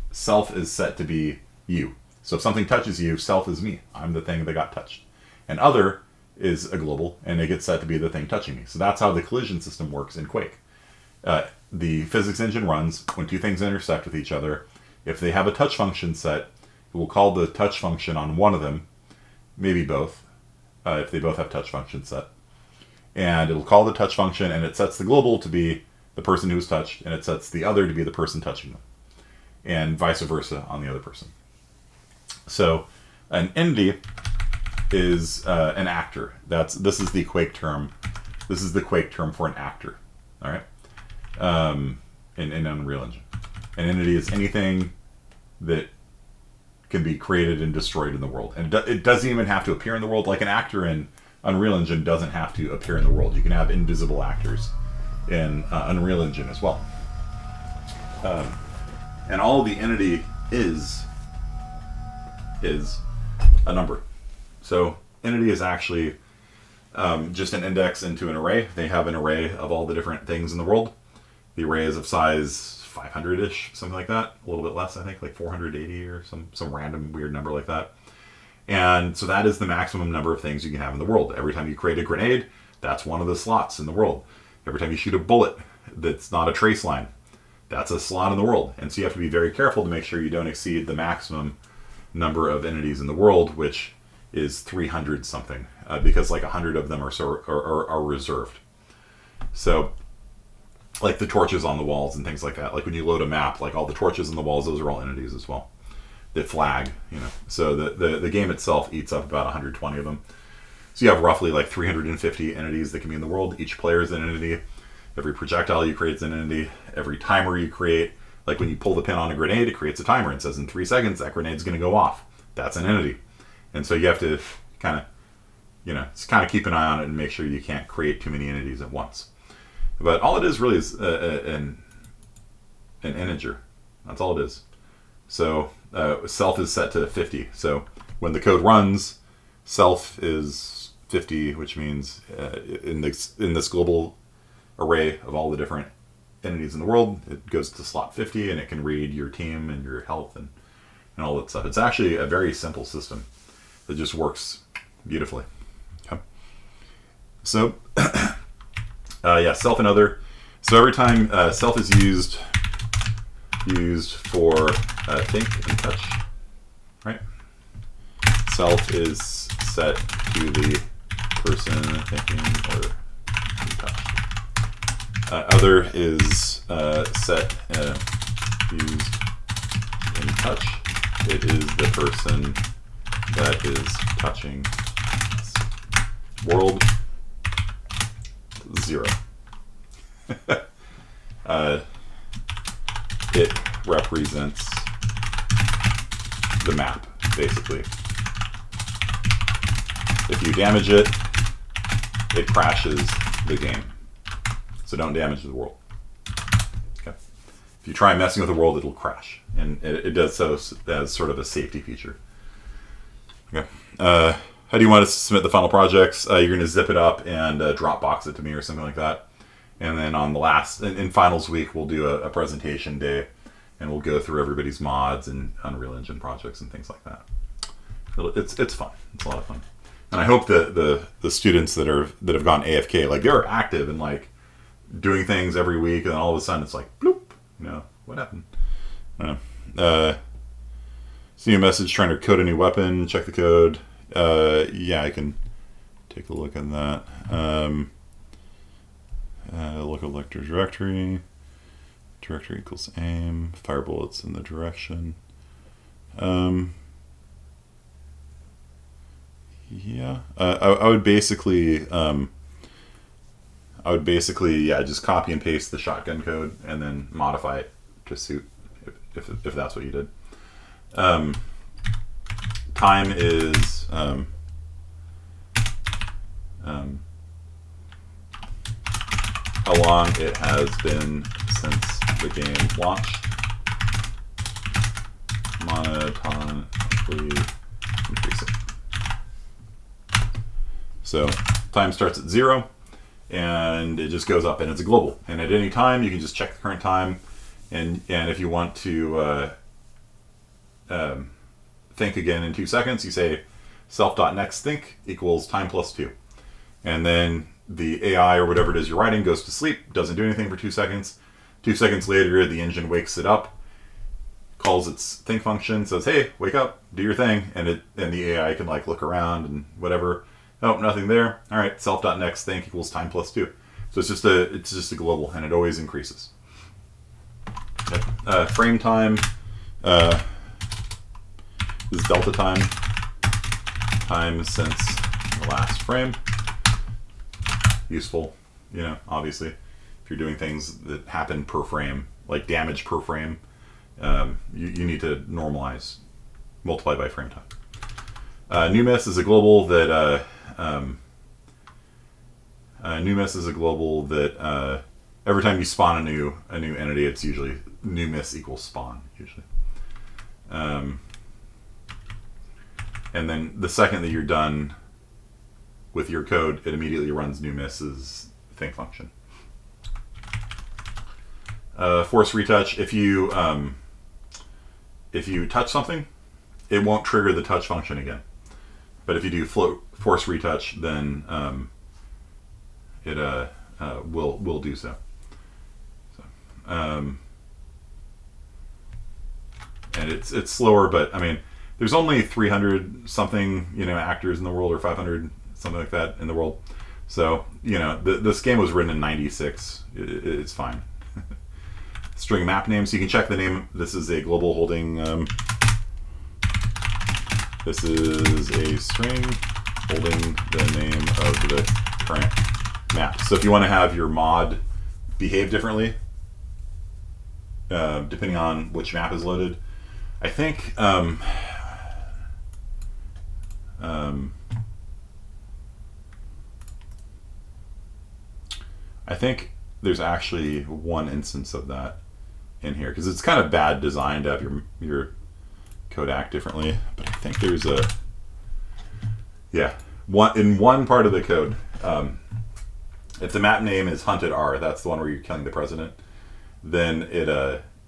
self is set to be you. So if something touches you, self is me. I'm the thing that got touched. And other is a global, and it gets set to be the thing touching me. So that's how the collision system works in Quake. The physics engine runs when two things intersect with each other. If they have a touch function set, it will call the touch function on one of them, maybe both, if they both have touch functions set. And it'll call the touch function, and it sets the global to be the person who was touched, and it sets the other to be the person touching them, and vice versa on the other person. So an entity is an actor. This is the Quake term. This is the Quake term for an actor. All right. In Unreal Engine, an entity is anything that can be created and destroyed in the world, and it doesn't even have to appear in the world. Like an actor in Unreal Engine doesn't have to appear in the world. You can have invisible actors in Unreal Engine as well. And all the entity is a number. So entity is actually just an index into an array. They have an array of all the different things in the world. The array is of size 500-ish, something like that. A little bit less, I think, like 480 or some random weird number like that. And so that is the maximum number of things you can have in the world. Every time you create a grenade, that's one of the slots in the world. Every time you shoot a bullet that's not a Traceline, that's a slot in the world. And so you have to be very careful to make sure you don't exceed the maximum number of entities in the world, which is 300 something, because like 100 of them are reserved. So like the torches on the walls and things like that. Like when you load a map, like all the torches on the walls, those are all entities as well. The flag, So the game itself eats up about 120 of them. So you have roughly like 350 entities that can be in the world. Each player is an entity. Every projectile you create is an entity. Every timer you create, like when you pull the pin on a grenade, it creates a timer and says in 3 seconds that grenade's going to go off. That's an entity. And so you have to kind of keep an eye on it and make sure you can't create too many entities at once. But all it is really is an integer. That's all it is. So self is set to 50. So when the code runs, self is 50, which means in this global array of all the different entities in the world, it goes to slot 50, and it can read your team and your health and all that stuff. It's actually a very simple system that just works beautifully. Okay. So self and other. So every time self is used for think and touch, right? Self is set to the person thinking or touch. Other is set used in touch. It is the person that is touching. World 0. It represents the map, basically. If you damage it, it crashes the game. So don't damage the world. Okay. If you try messing with the world, it'll crash. And it does so as sort of a safety feature. Okay. How do you want us to submit the final projects? You're going to zip it up and Dropbox it to me or something like that. And then on the last, in finals week, we'll do a presentation day, and we'll go through everybody's mods and Unreal Engine projects and things like that. It's fun. It's a lot of fun. And I hope that the students that have gone AFK, like they're active and like doing things every week, and then all of a sudden it's like bloop, what happened? I don't know. See a message trying to code a new weapon. Check the code. Yeah, I can take a look at that. Look at vector directory. Directory equals aim. Fire bullets in the direction. Yeah. I would basically just copy and paste the shotgun code and then modify it to suit if that's what you did. Time is how long it has been since the game launched. Monotonically increase it. So time starts at 0, and it just goes up, and it's a global. And at any time, you can just check the current time, and if you want to think again in 2 seconds, you say self.nextThink equals time plus 2. And then the AI or whatever it is you're writing goes to sleep, doesn't do anything for 2 seconds. 2 seconds later, the engine wakes it up, calls its think function, says, "Hey, wake up, do your thing," and the AI can like look around and whatever. Oh, nothing there. All right, self.nextThink equals time plus 2. So it's just a global, and it always increases. Okay. Frame time is delta time since the last frame. Useful, obviously, if you're doing things that happen per frame, like damage per frame, you need to normalize, multiply by frame time. New miss is a global that every time you spawn a new entity, it's usually new miss equals spawn usually. And then the second that you're done with your code, it immediately runs new miss's think function. Force retouch. If you touch something, it won't trigger the touch function again. But if you do force retouch, then it will do so. And it's slower, but I mean, there's only 300 something actors in the world, or 500 something like that in the world. So this game was written in '96. It's fine. String map name, so you can check the name. This is a global holding. This is a string holding the name of the current map. So if you want to have your mod behave differently, depending on which map is loaded, I think there's actually one instance of that in here, because it's kind of bad design to have your code act differently. But I think there's in one part of the code, if the map name is Hunted R, that's the one where you're killing the president, then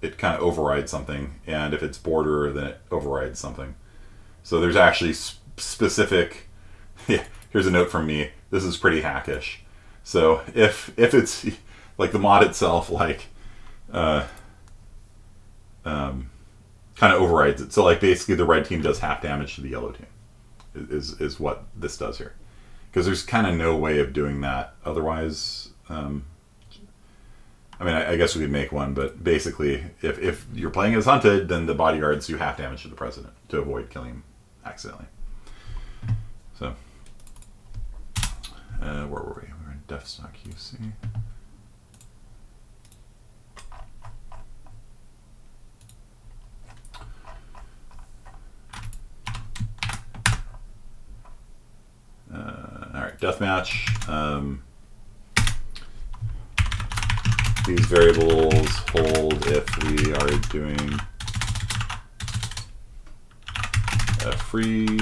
it kind of overrides something, and if it's border, then it overrides something. So there's actually specific. Yeah, here's a note from me. This is pretty hackish. So if it's like the mod itself, kind of overrides it. So like basically the red team does half damage to the yellow team, is what this does here, because there's kind of no way of doing that otherwise. I mean, I guess we could make one, but basically, if you're playing as Hunted, then the bodyguards do half damage to the president to avoid killing him accidentally. So, where were we? We were in Defs.qc. All right, deathmatch. These variables hold if we are doing a free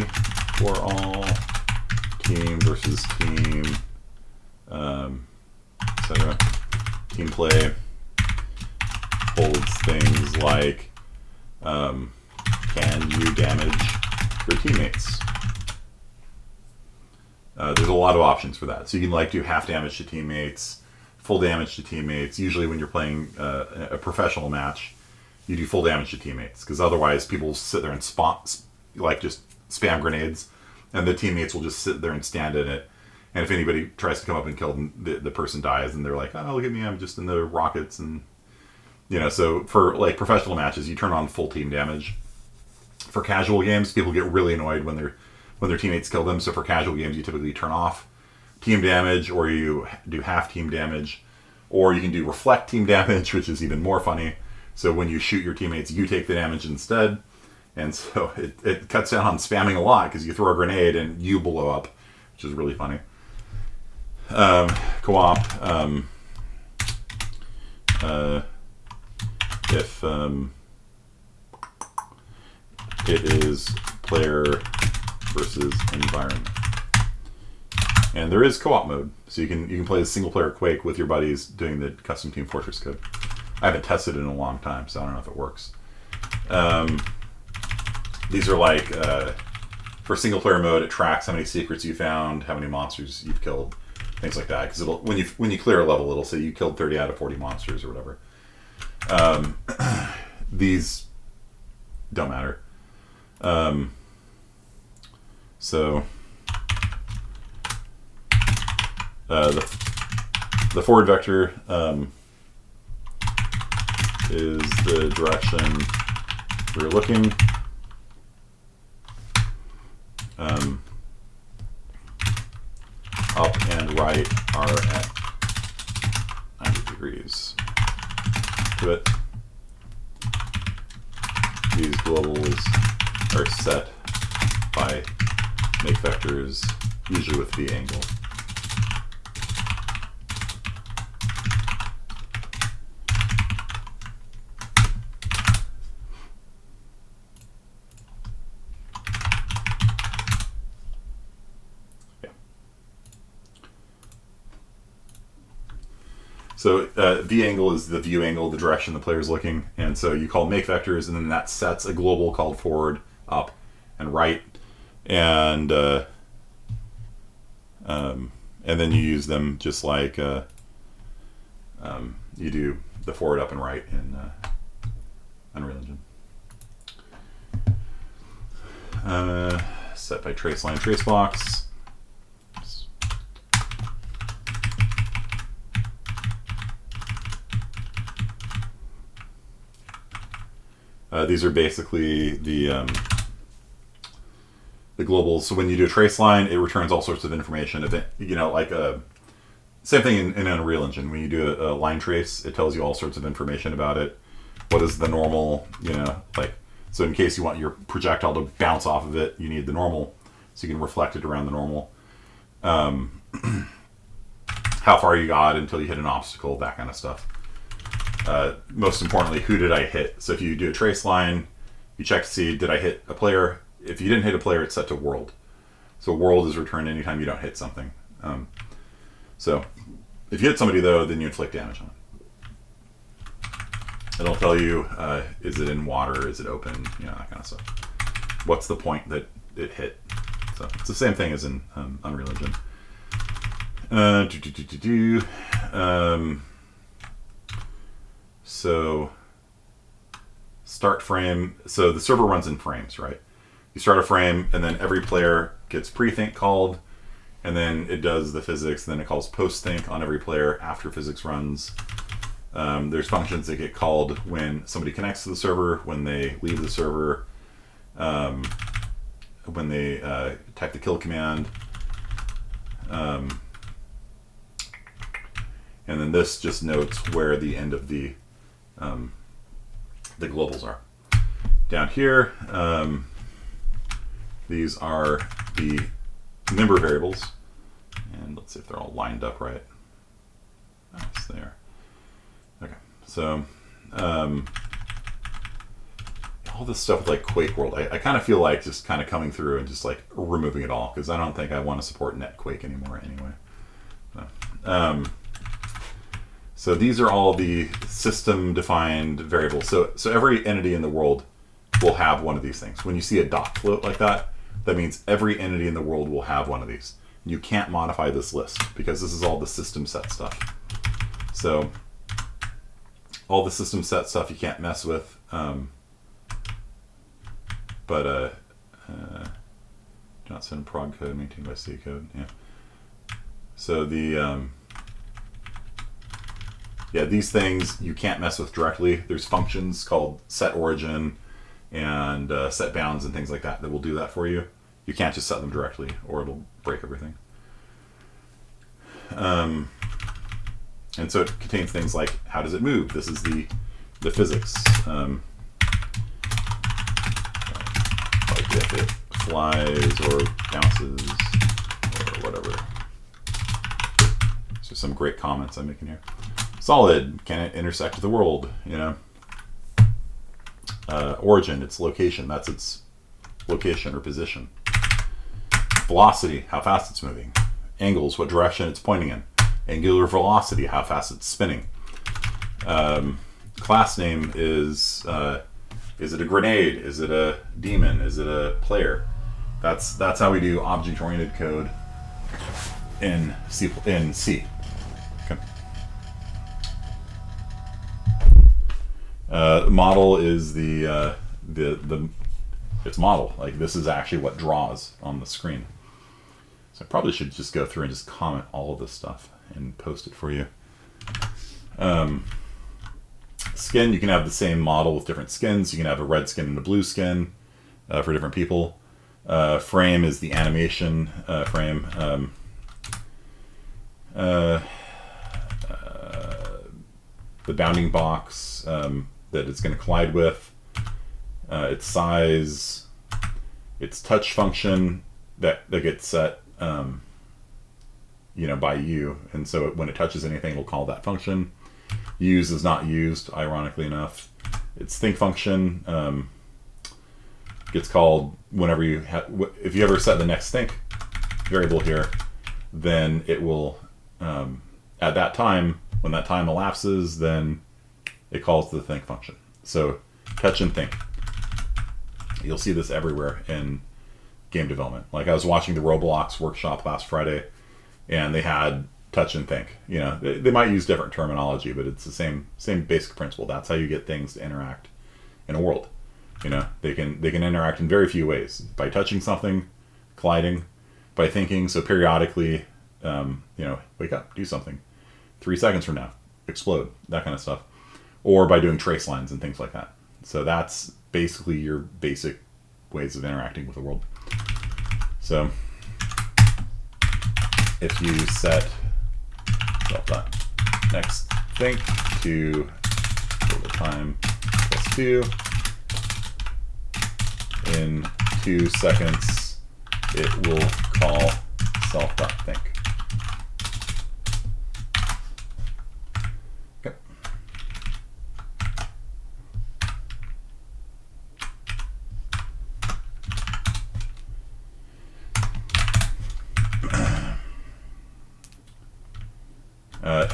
for all, team versus team, etc. Team play holds things like, can you damage your teammates? There's a lot of options for that. So you can do half damage to teammates, full damage to teammates. Usually when you're playing a professional match, you do full damage to teammates, because otherwise people will sit there and just spam grenades, and the teammates will just sit there and stand in it. And if anybody tries to come up and kill them, the person dies, and they're like, "Oh, look at me, I'm just in the rockets." And so for professional matches, you turn on full team damage. For casual games, people get really annoyed when their teammates kill them. So for casual games, you typically turn off team damage, or you do half team damage, or you can do reflect team damage, which is even more funny. So when you shoot your teammates, you take the damage instead. And so it cuts down on spamming a lot, because you throw a grenade and you blow up, which is really funny. Co-op, if it is player versus environment. And there is co-op mode, so you can play a single player Quake with your buddies doing the custom Team Fortress code. I haven't tested it in a long time, so I don't know if it works. These are like for single player mode, it tracks how many secrets you found, how many monsters you've killed, things like that. Because when you clear a level, it'll say you killed 30 out of 40 monsters or whatever. These don't matter. So the forward vector is the direction we're looking. Up and right are at 90 degrees to it. These globals are set by make vectors, usually with the angle. So V angle is the view angle, the direction the player is looking, and so you call make vectors, and then that sets a global called forward, up, and right, and then you use them just like you do the forward, up, and right in Unreal Engine. Set by Traceline tracebox. These are basically the globals. So when you do a trace line, it returns all sorts of information. Like same thing in Unreal Engine. When you do a line trace, it tells you all sorts of information about it. What is the normal? So in case you want your projectile to bounce off of it, you need the normal, so you can reflect it around the normal. How far you got until you hit an obstacle, that kind of stuff. Most importantly, who did I hit? So if you do a trace line, you check to see, did I hit a player? If you didn't hit a player, it's set to world. So world is returned anytime you don't hit something. So if you hit somebody, though, then you inflict damage on it. It'll tell you, is it in water? Is it open? That kind of stuff. What's the point that it hit? So it's the same thing as in Unreal Engine. So start frame, so the server runs in frames, right? You start a frame, and then every player gets pre-think called, and then it does the physics, and then it calls post-think on every player after physics runs. There's functions that get called when somebody connects to the server, when they leave the server, when they type the kill command. And then this just notes where the end of the globals are. Down here, these are the member variables, and let's see if they're all lined up right. Nice, they are. Okay, so all this stuff with like Quakeworld, I kind of feel like just kind of coming through and just like removing it all, because I don't think I want to support NetQuake anymore anyway. So these are all the system-defined variables. So every entity in the world will have one of these things. When you see a dot float like that, that means every entity in the world will have one of these. You can't modify this list because this is all the system set stuff. So all the system set stuff you can't mess with. Do not send prog code maintained by C code. Yeah. So these things you can't mess with directly. There's functions called set origin and set bounds and things like that that will do that for you. You can't just set them directly, or it'll break everything. And so it contains things like, how does it move? This is the physics. Like if it flies or bounces or whatever. So some great comments I'm making here. Solid, can it intersect the world? Origin, its location, that's its location or position. Velocity, how fast it's moving. angles, what direction it's pointing in. Angular velocity, how fast it's spinning. Class name is it a grenade? Is it a demon? Is it a player? That's how we do object-oriented code in C. Okay. Model is it's model. Like, this is actually what draws on the screen. So I probably should just go through and just comment all of this stuff and post it for you. Skin, you can have the same model with different skins. You can have a red skin and a blue skin for different people. Frame is the animation frame. The bounding box that it's going to collide with. Its size. Its touch function that gets set by you, and so when it touches anything, it'll call that function. Use is not used, ironically enough. Its think function gets called whenever you if you ever set the next think variable here, then it will at that time, when that time elapses, then it calls the think function. So touch and think. You'll see this everywhere in game development. Like, I was watching the Roblox workshop last Friday, and they had touch and think. They might use different terminology, but it's the same basic principle. That's how you get things to interact in a world. They can interact in very few ways: by touching something, colliding, by thinking. So periodically, wake up, do something. 3 seconds from now, explode, that kind of stuff. Or by doing trace lines and things like that. So that's basically your basic ways of interacting with the world. So if you set next think to time +2, in 2 seconds it will call self.think. Okay.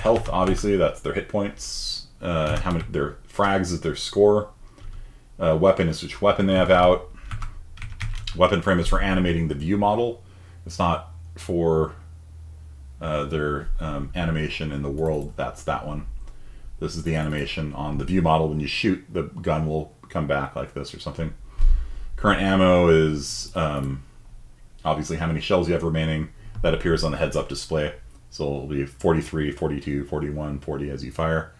Health, obviously, that's their hit points. How many their frags is their score. Weapon is which weapon they have out. Weapon frame is for animating the view model. It's not for their animation in the world. That's that one. This is the animation on the view model. When you shoot, the gun will come back like this or something. Current ammo is obviously how many shells you have remaining. That appears on the heads-up display. So it'll be 43, 42, 41, 40 as you fire.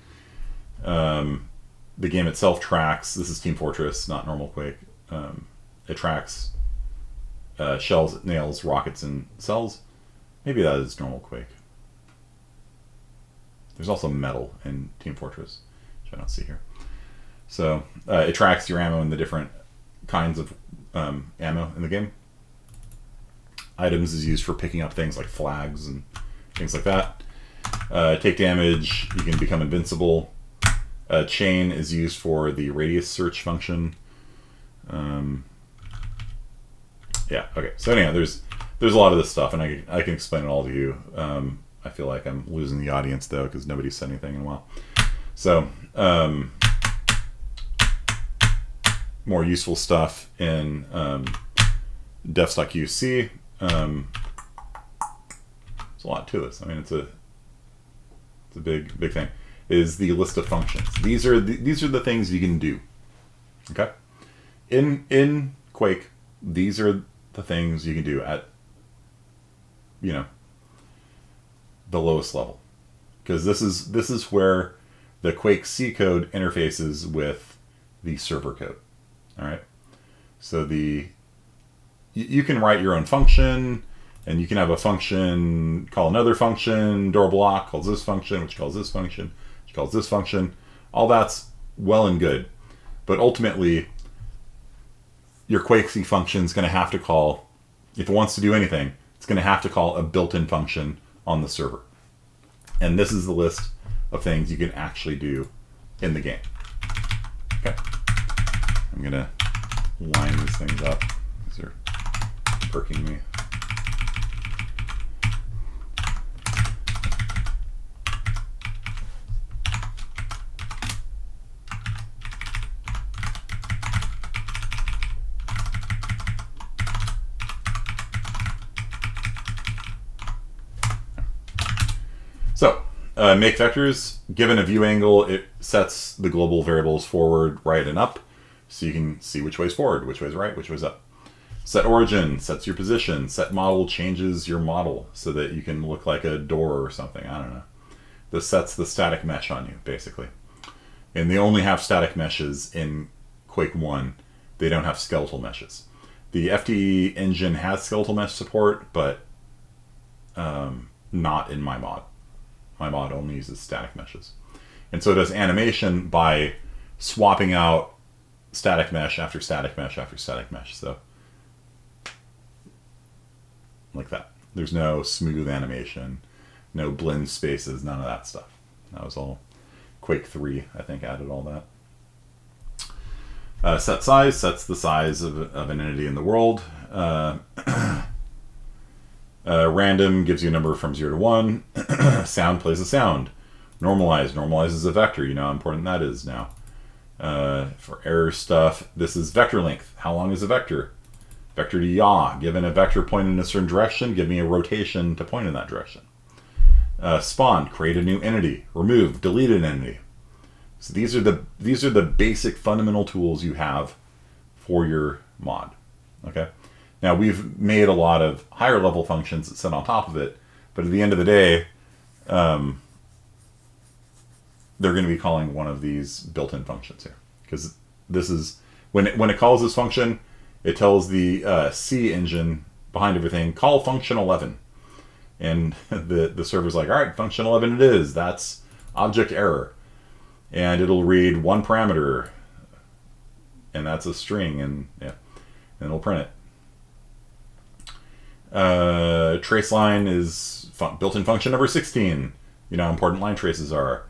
The game itself tracks, this is Team Fortress, not normal Quake. It tracks shells, nails, rockets, and cells. Maybe that is normal Quake. There's also metal in Team Fortress, which I don't see here. So it tracks your ammo and the different kinds of ammo in the game. Items is used for picking up things like flags and things like that. Take damage, you can become invincible. Chain is used for the radius search function. Yeah, okay. So anyhow, there's a lot of this stuff, and I can explain it all to you. I feel like I'm losing the audience, though, because nobody's said anything in a while. So, more useful stuff in Defs.qc. There's a lot to this. I mean, it's a big thing. Is the list of functions. These are the things you can do. Okay, in Quake, these are the things you can do at the lowest level, because this is where the QuakeC code interfaces with the server code. All right, so you can write your own function. And you can have a function call another function, door block calls this function, which calls this function, which calls this function. All that's well and good. But ultimately, your QuakeC function is going to have to call, if it wants to do anything, it's going to have to call a built-in function on the server. And this is the list of things you can actually do in the game. Okay. I'm going to line these things up. These are perking me. So, make vectors. Given a view angle, it sets the global variables forward, right, and up, so you can see which way's forward, which way's right, which way's up. Set origin sets your position. Set model changes your model so that you can look like a door or something. I don't know. This sets the static mesh on you, basically. And they only have static meshes in Quake 1. They don't have skeletal meshes. The FDE engine has skeletal mesh support, but not in my mod. My mod only uses static meshes. And so it does animation by swapping out static mesh after static mesh after static mesh. So, like that. There's no smooth animation, no blend spaces, none of that stuff. That was all Quake 3, I think, added all that. Set size sets the size of an entity in the world. Random gives you a number from 0 to 1. Sound plays a sound. Normalize normalizes a vector. You know how important that is now. For error stuff, this is vector length. How long is a vector? Vector to yaw. Given a vector pointing in a certain direction, give me a rotation to point in that direction. Spawn, create a new entity. Remove, delete an entity. So these are the basic fundamental tools you have for your mod. Okay. Now we've made a lot of higher level functions that sit on top of it, but at the end of the day, they're going to be calling one of these built-in functions here, because this is when it calls this function, it tells the C engine behind everything, call function 11, and the server's like, all right, function 11 it is. That's object error, and it'll read one parameter, and that's a string, and yeah, and it'll print it. Traceline is built-in function number 16. You know how important line traces are.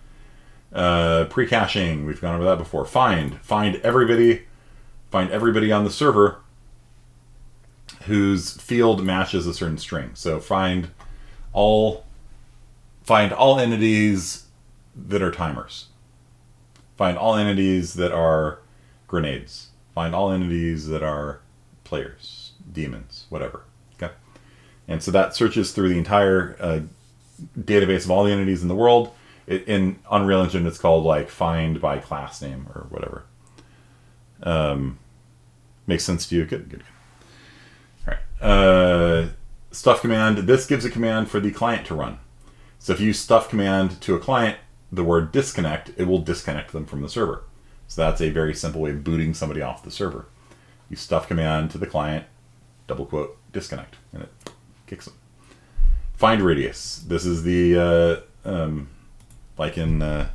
Pre-caching, we've gone over that before. Find everybody on the server whose field matches a certain string. So find all entities that are timers. Find all entities that are grenades. Find all entities that are players, demons, whatever. Okay, and so that searches through the entire database of all the entities in the world. In Unreal Engine, it's called like find by class name or whatever. Makes sense to you? Good. All right. Stuff command. This gives a command for the client to run. So if you stuff command to a client the word disconnect, it will disconnect them from the server. So that's a very simple way of booting somebody off the server. You stuff command to the client, double quote, disconnect, and it kicks them. Find radius. This is the like in let's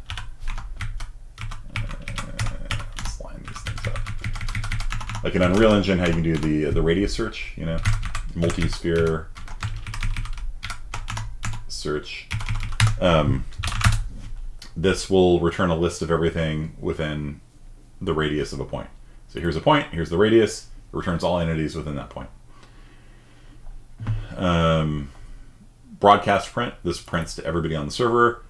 line these things up. Like in Unreal Engine, how you can do the radius search, you know, multi-sphere search. This will return a list of everything within the radius of a point. So here's a point, here's the radius, it returns all entities within that point. Broadcast print, this prints to everybody on the server.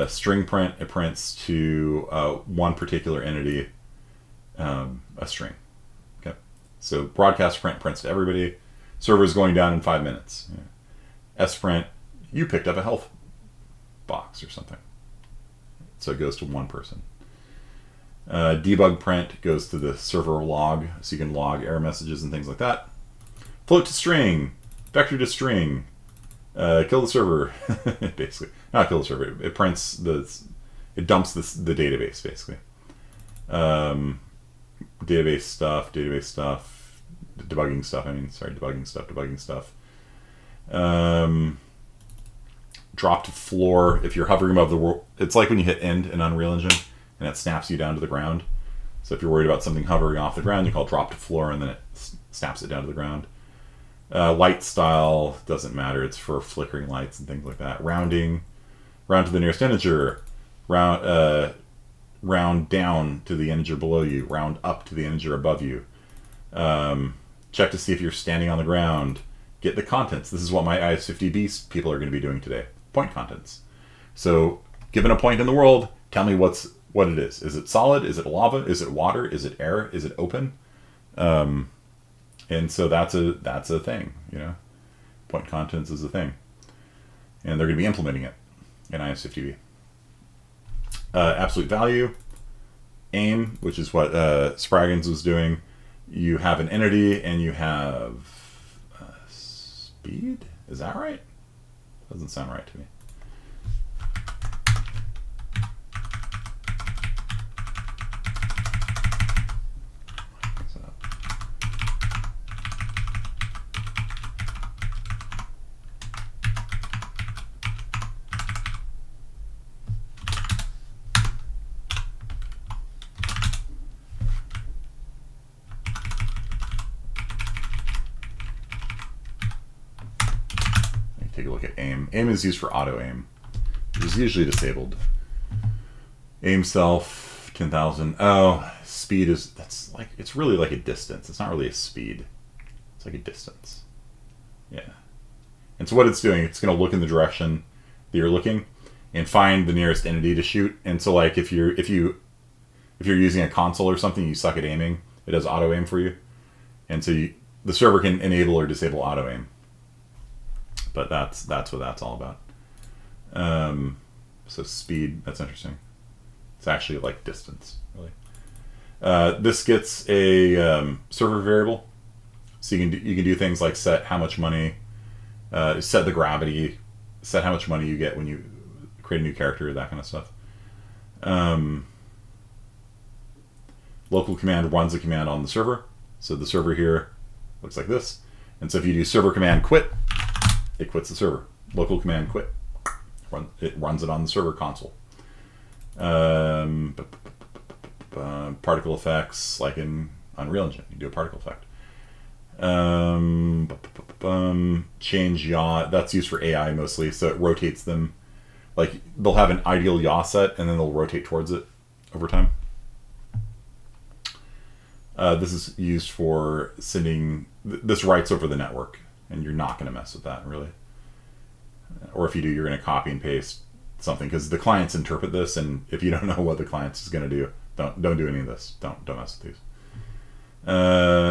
String print, it prints to one particular entity, a string. Okay, so broadcast print prints to everybody. Server is going down in 5 minutes. Sprint, you picked up a health box or something. So it goes to one person. Debug print goes to the server log, so you can log error messages and things like that. Float to string, vector to string, kill the server, basically. Not kill the server, it prints it dumps the database, basically. Database stuff, debugging stuff. Drop to floor. If you're hovering above the world, it's like when you hit end in Unreal Engine and it snaps you down to the ground. So if you're worried about something hovering off the ground, you call drop to floor, and then it snaps it down to the ground. Light style doesn't matter. It's for flickering lights and things like that. Rounding, round to the nearest integer. Round down to the integer below you. Round up to the integer above you. Check to see if you're standing on the ground. Get the contents. This is what my IS50B people are going to be doing today. Point contents. So, given a point in the world, tell me what it is. Is it solid? Is it lava? Is it water? Is it air? Is it open? And so that's a thing, you know. Point contents is a thing, and they're going to be implementing it. and IS50B. Absolute value, aim, which is what Spraggins was doing. You have an entity and you have speed. Is that right? Doesn't sound right to me. Take a look at aim. Aim is used for auto aim, which is usually disabled. Aim self 10,000. Oh, speed is, that's like, it's really like a distance. It's not really a speed. It's like a distance. Yeah. And so what it's doing, it's going to look in the direction that you're looking and find the nearest entity to shoot. And so like if you're using a console or something, you suck at aiming, it does auto aim for you. And so the server can enable or disable auto aim. But that's what that's all about. So speed, that's interesting. It's actually like distance, really. This gets a server variable, so you can do things like set how much money, set the gravity, set how much money you get when you create a new character, that kind of stuff. Local command runs a command on the server, so the server here looks like this. And so if you do server command quit, it quits the server. Local command quit. It runs it on the server console. Particle effects, like in Unreal Engine, you do a particle effect. Change yaw, that's used for AI mostly, so it rotates them. Like they'll have an ideal yaw set and then they'll rotate towards it over time. This is used for sending, this writes over the network, and you're not going to mess with that, really. Or if you do, you're going to copy and paste something, because the clients interpret this, and if you don't know what the clients is going to do, don't do any of this. Don't mess with these.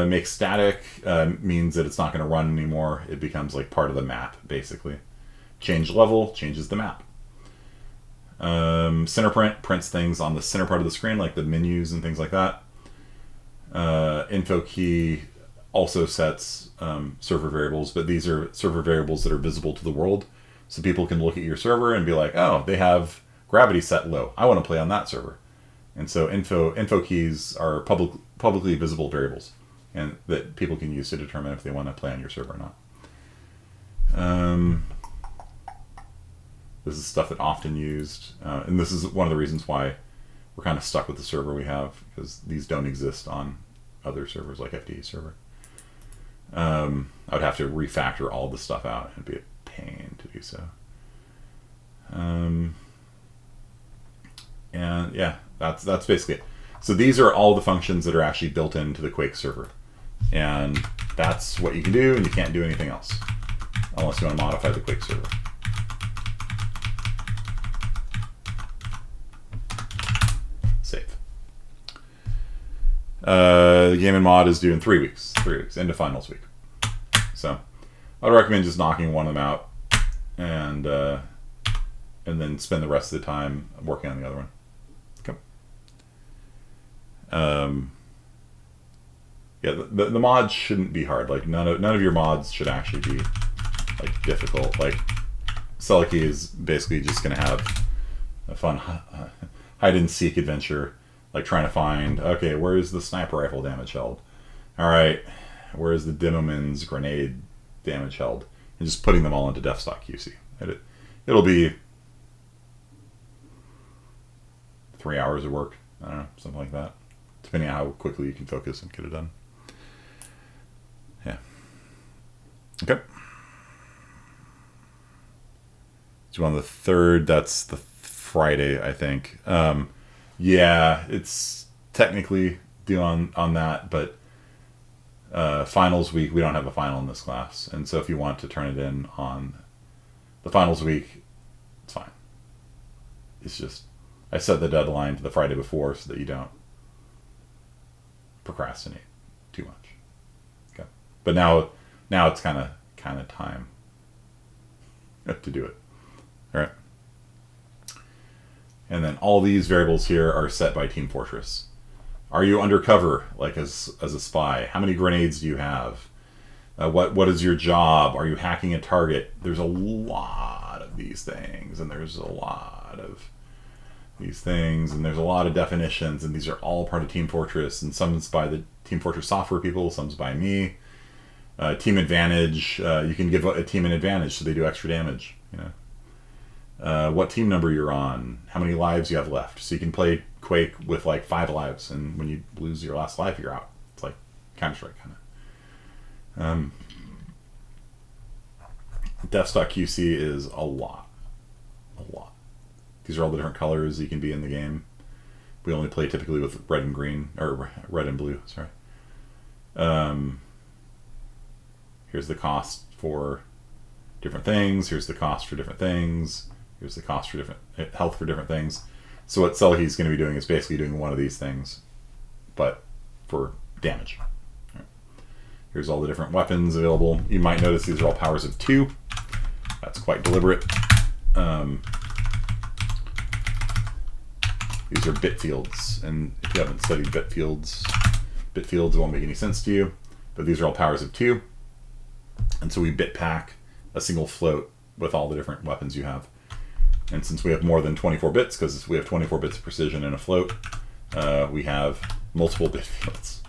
Make static means that it's not going to run anymore. It becomes like part of the map, basically. Change level changes the map. Center print prints things on the center part of the screen, like the menus and things like that. Info key also sets server variables, but these are server variables that are visible to the world, so people can look at your server and be like, oh, they have gravity set low, I want to play on that server. And so info keys are publicly visible variables, and that people can use to determine if they want to play on your server or not. This is stuff that often used, and this is one of the reasons why we're kind of stuck with the server we have, because these don't exist on other servers like FDE server. I would have to refactor all this stuff out, and it'd be a pain to do so. And yeah, that's basically it. So these are all the functions that are actually built into the Quake server, and that's what you can do, and you can't do anything else unless you want to modify the Quake server. Save. The game and mod is due in 3 weeks. 3 weeks into finals week. So I'd recommend just knocking one of them out, and then spend the rest of the time working on the other one. Okay. Yeah, the mods shouldn't be hard. Like none of your mods should actually be like difficult. Like Selkie is basically just gonna have a fun hide and seek adventure, like trying to find, okay, where's the sniper rifle damage held? All right, where's the Demoman's grenade damage held? And just putting them all into Defs.qc. It'll be 3 hours of work. I don't know, something like that, depending on how quickly you can focus and get it done. Yeah. Okay. So on the 3rd, that's the Friday, I think. Yeah, it's technically due on that, but finals week, we don't have a final in this class, and so if you want to turn it in on the finals week, it's fine. It's just, I set the deadline to the Friday before so that you don't procrastinate too much. Okay, but now it's kind of time to do it. All right. And then all these variables here are set by Team Fortress. Are you undercover, like as a spy? How many grenades do you have? What is your job? Are you hacking a target? There's a lot of these things, and there's a lot of these things, and there's a lot of definitions, and these are all part of Team Fortress, and some's by the Team Fortress software people, some's by me. Team advantage, you can give a team an advantage so they do extra damage, you know. What team number you're on, how many lives you have left. So you can play Quake with like 5 lives, and when you lose your last life, you're out. It's like Counter-Strike kind of. Defs.qc is a lot. These are all the different colors you can be in the game. We only play typically with red and green, or red and blue, sorry. Here's the cost for different things. Here's the cost for different things. Here's the cost for different health for different things. So what Selhe's going to be doing is basically doing one of these things, but for damage. Here's all the different weapons available. You might notice these are all powers of 2. That's quite deliberate. These are bit fields, and if you haven't studied bit fields won't make any sense to you, but these are all powers of 2. And so we bit pack a single float with all the different weapons you have. And since we have more than 24 bits, because we have 24 bits of precision in a float, we have multiple bit fields.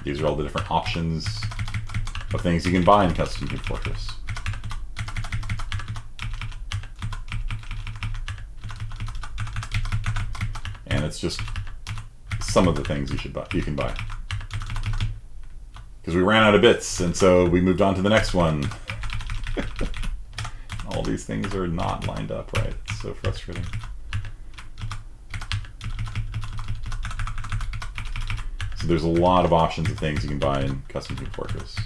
These are all the different options of things you can buy in Custom Team Fortress. And it's just some of the things you can buy. Because we ran out of bits, and so we moved on to the next one. All these things are not lined up right. It's so frustrating. So there's a lot of options of things you can buy in Custom Team Fortress.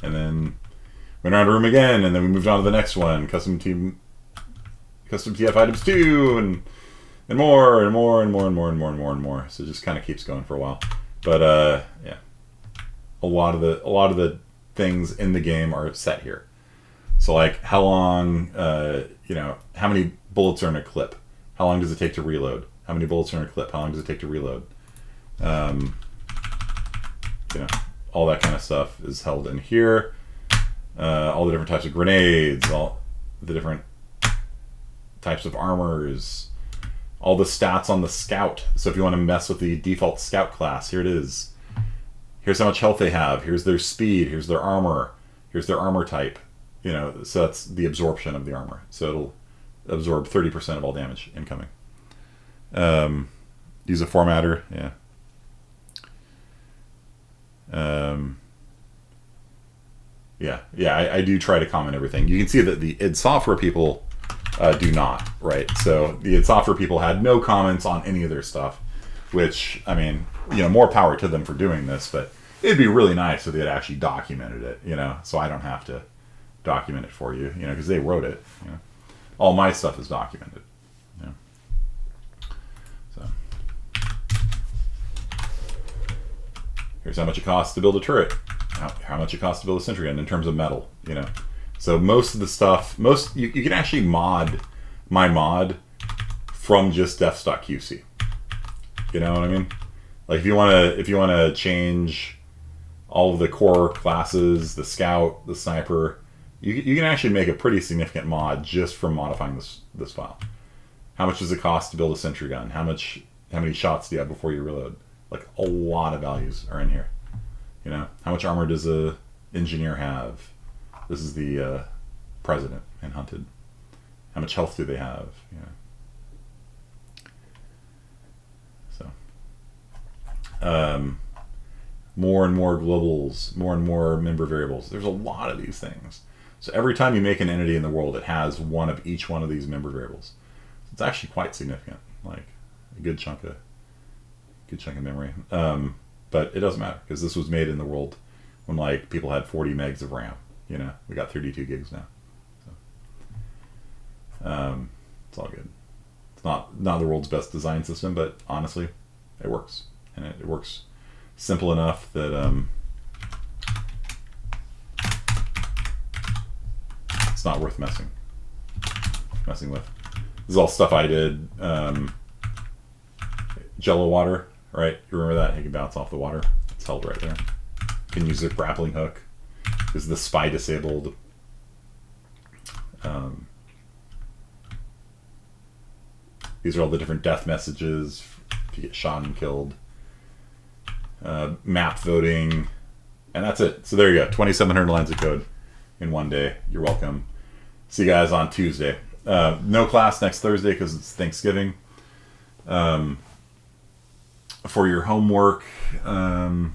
And then went around a room again, and then we moved on to the next one, custom TF items 2, and more and more and more and more and more and more and more. So it just kind of keeps going for a while. But yeah. A lot of the things in the game are set here. So like how long, you know, how many bullets are in a clip? How long does it take to reload? How many bullets are in a clip? How long does it take to reload? You know, all that kind of stuff is held in here. All the different types of grenades, all the different types of armors, all the stats on the scout. So if you want to mess with the default scout class, here it is. Here's how much health they have. Here's their speed. Here's their armor. Here's their armor type. You know, so that's the absorption of the armor. So it'll absorb 30% of all damage incoming. Use a formatter. Yeah. Yeah. I do try to comment everything. You can see that the id Software people do not, right? So the id Software people had no comments on any of their stuff, which, I mean, you know, more power to them for doing this, but it'd be really nice if they had actually documented it, you know, so I don't have to document it for you, you know, because they wrote it, you know. All my stuff is documented, you know. So here's how much it costs to build a turret, how much it costs to build a sentry gun in terms of metal, you know. So most of the stuff, you can actually mod my mod from just Defs.qc. You know what I mean? Like if you wanna change all of the core classes, the scout, the sniper, you can actually make a pretty significant mod just from modifying this file. How much does it cost to build a sentry gun? How many shots do you have before you reload? Like a lot of values are in here. You know, how much armor does a engineer have? This is the president in Hunted. How much health do they have? You know. More and more globals, more and more member variables. There's a lot of these things. So every time you make an entity in the world, it has one of each one of these member variables. It's actually quite significant. Like, a good chunk of memory. But it doesn't matter because this was made in the world when like people had 40 megs of RAM. You know, we got 32 gigs now. So, it's all good. It's not the world's best design system, but honestly, it works, and it works simple enough that it's not worth messing with. This is all stuff I did. Jello water, right? You remember that? You can bounce off the water. It's held right there. You can use a grappling hook. This is the spy disabled. These are all the different death messages if you get shot and killed. Map voting, and that's it. So there you go, 2,700 lines of code in one day. You're welcome. See you guys on Tuesday. No class next Thursday because it's Thanksgiving. For your homework, I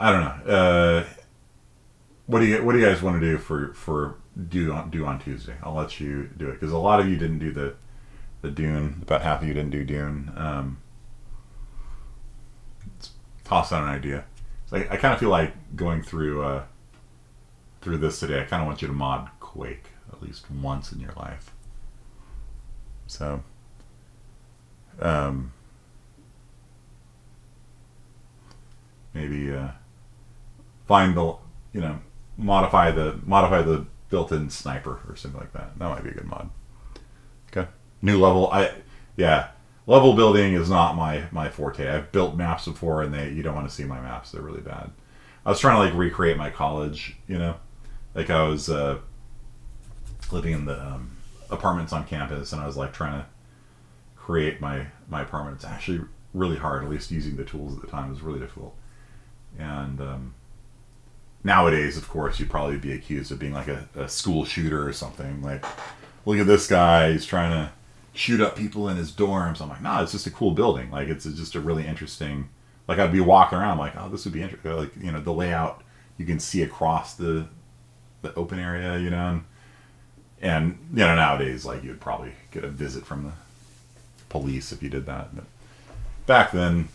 don't know. What do you guys want to do for due on Tuesday? I'll let you do it because a lot of you didn't do the Dune. About half of you didn't do Dune. Toss out an idea. So I kind of feel like going through this today. I kind of want you to mod Quake at least once in your life. So, maybe find the modify the built-in sniper or something like that. That might be a good mod. Okay, new level. Level building is not my forte. I've built maps before, and you don't want to see my maps. They're really bad. I was trying to like recreate my college. Like I was living in the apartments on campus, and I was like trying to create my apartment. It's actually really hard. At least using the tools at the time was really difficult. And nowadays, of course, you'd probably be accused of being like a school shooter or something. Like, look at this guy. He's trying to shoot up people in his dorms. I'm like, no, it's just a cool building. Like, it's just a really interesting. Like, I'd be walking around like, oh, this would be interesting. Like, the layout you can see across the open area. And nowadays, like, you'd probably get a visit from the police if you did that. But back then,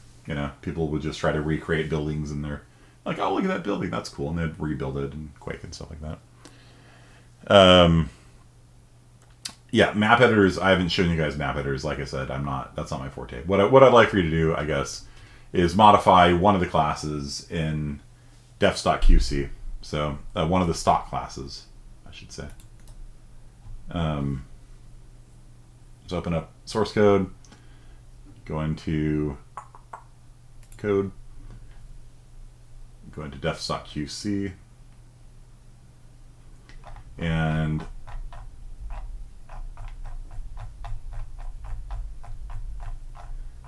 people would just try to recreate buildings, and they're like, oh, look at that building, that's cool, and they'd rebuild it in Quake and stuff like that. Map editors. I haven't shown you guys map editors. Like I said, that's not my forte. What I'd like for you to do, I guess, is modify one of the classes in Defs.qc. So one of the stock classes, I should say. Let's open up source code. Go into code. Go into Defs.qc. And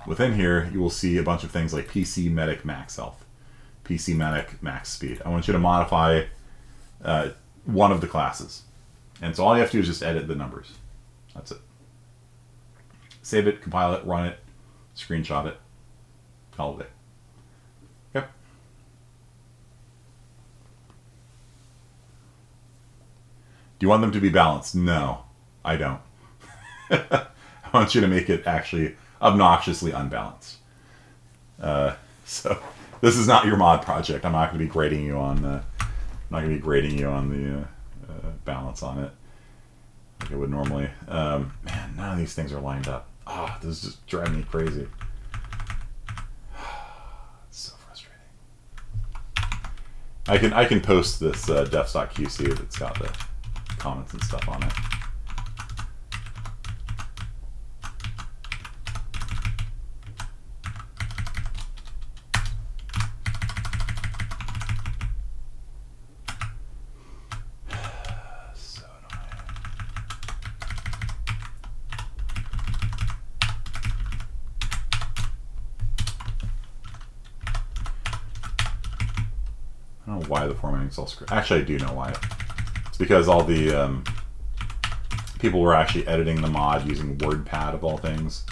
within here, you will see a bunch of things like PC Medic Max Health, PC Medic Max Speed. I want you to modify one of the classes. And so all you have to do is just edit the numbers. That's it. Save it, compile it, run it, screenshot it, call it a day. Okay. Do you want them to be balanced? No, I don't. I want you to make it actually obnoxiously unbalanced. So this is not your mod project. I'm not going to be grading you on the balance on it like I would normally. Man, none of these things are lined up. This is just driving me crazy. It's so frustrating. I can post this Defs.qc that's got the comments and stuff on it. I don't know why the formatting's all screwed. Actually, I do know why. It's because all the people were actually editing the mod using WordPad of all things,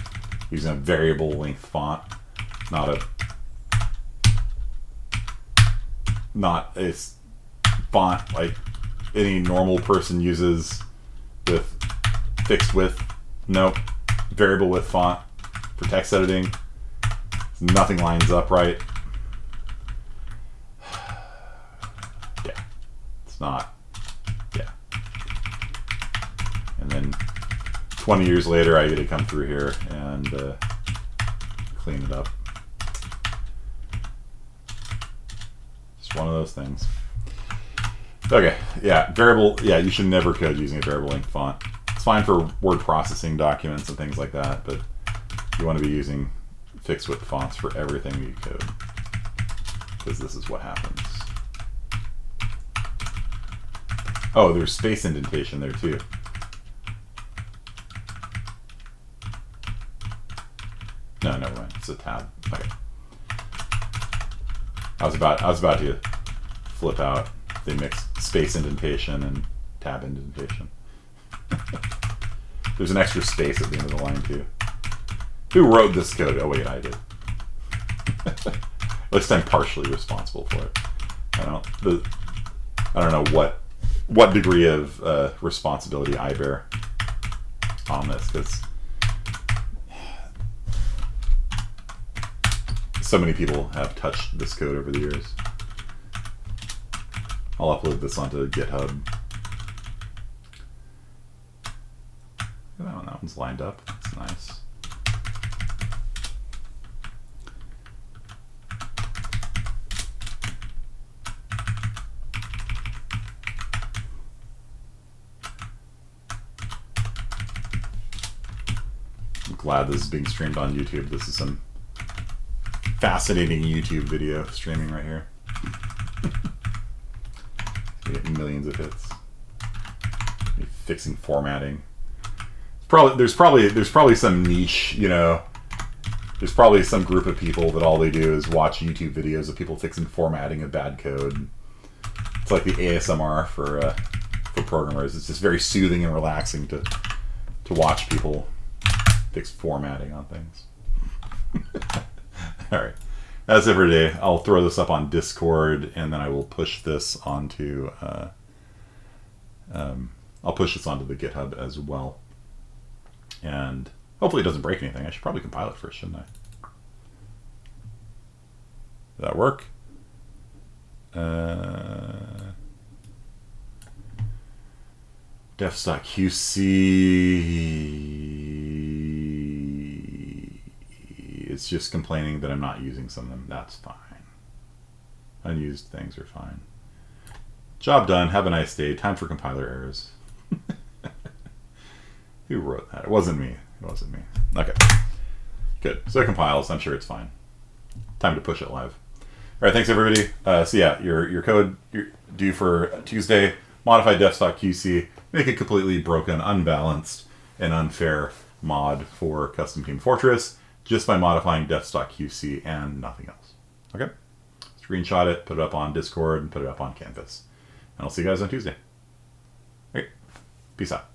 using a variable length font, not a font like any normal person uses with fixed width. Nope. variable width font for text editing. Nothing lines up right. Yeah, it's not. Yeah. And then 20 years later, I get to come through here and clean it up. Just one of those things. Okay, yeah, variable, yeah, you should never code using a variable length font. It's fine for word processing documents and things like that, but you want to be using fixed width fonts for everything you code, because this is what happens. Oh, there's space indentation there too. No, never mind. It's a tab. Okay. I was about to flip out. They mixed space indentation and tab indentation. There's an extra space at the end of the line too. Who wrote this code? Oh wait, I did. At least I'm partially responsible for it. I don't know what degree of responsibility I bear on this, because so many people have touched this code over the years. I'll upload this onto GitHub. That one's lined up. That's nice. I'm glad this is being streamed on YouTube. This is some fascinating YouTube video streaming right here. We get millions of hits. Fixing formatting. There's probably some niche, you know. There's probably some group of people that all they do is watch YouTube videos of people fixing formatting of bad code. It's like the ASMR for programmers. It's just very soothing and relaxing to watch people fix formatting on things. All right, that's it for today. I'll throw this up on Discord, and then I will push this onto I'll push this onto the GitHub as well. And hopefully it doesn't break anything. I should probably compile it first, shouldn't I? Did that work? Defs.qc. It's just complaining that I'm not using some of them. That's fine. Unused things are fine. Job done. Have a nice day. Time for compiler errors. Who wrote that? It wasn't me. It wasn't me. Okay. Good. So it compiles. I'm sure it's fine. Time to push it live. All right. Thanks, everybody. So yeah, your code you're due for Tuesday. Modify Defs.qc. Make a completely broken, unbalanced, and unfair mod for Custom Team Fortress just by modifying Defs.qc and nothing else. Okay? Screenshot it, put it up on Discord, and put it up on Canvas. And I'll see you guys on Tuesday. Okay. Peace out.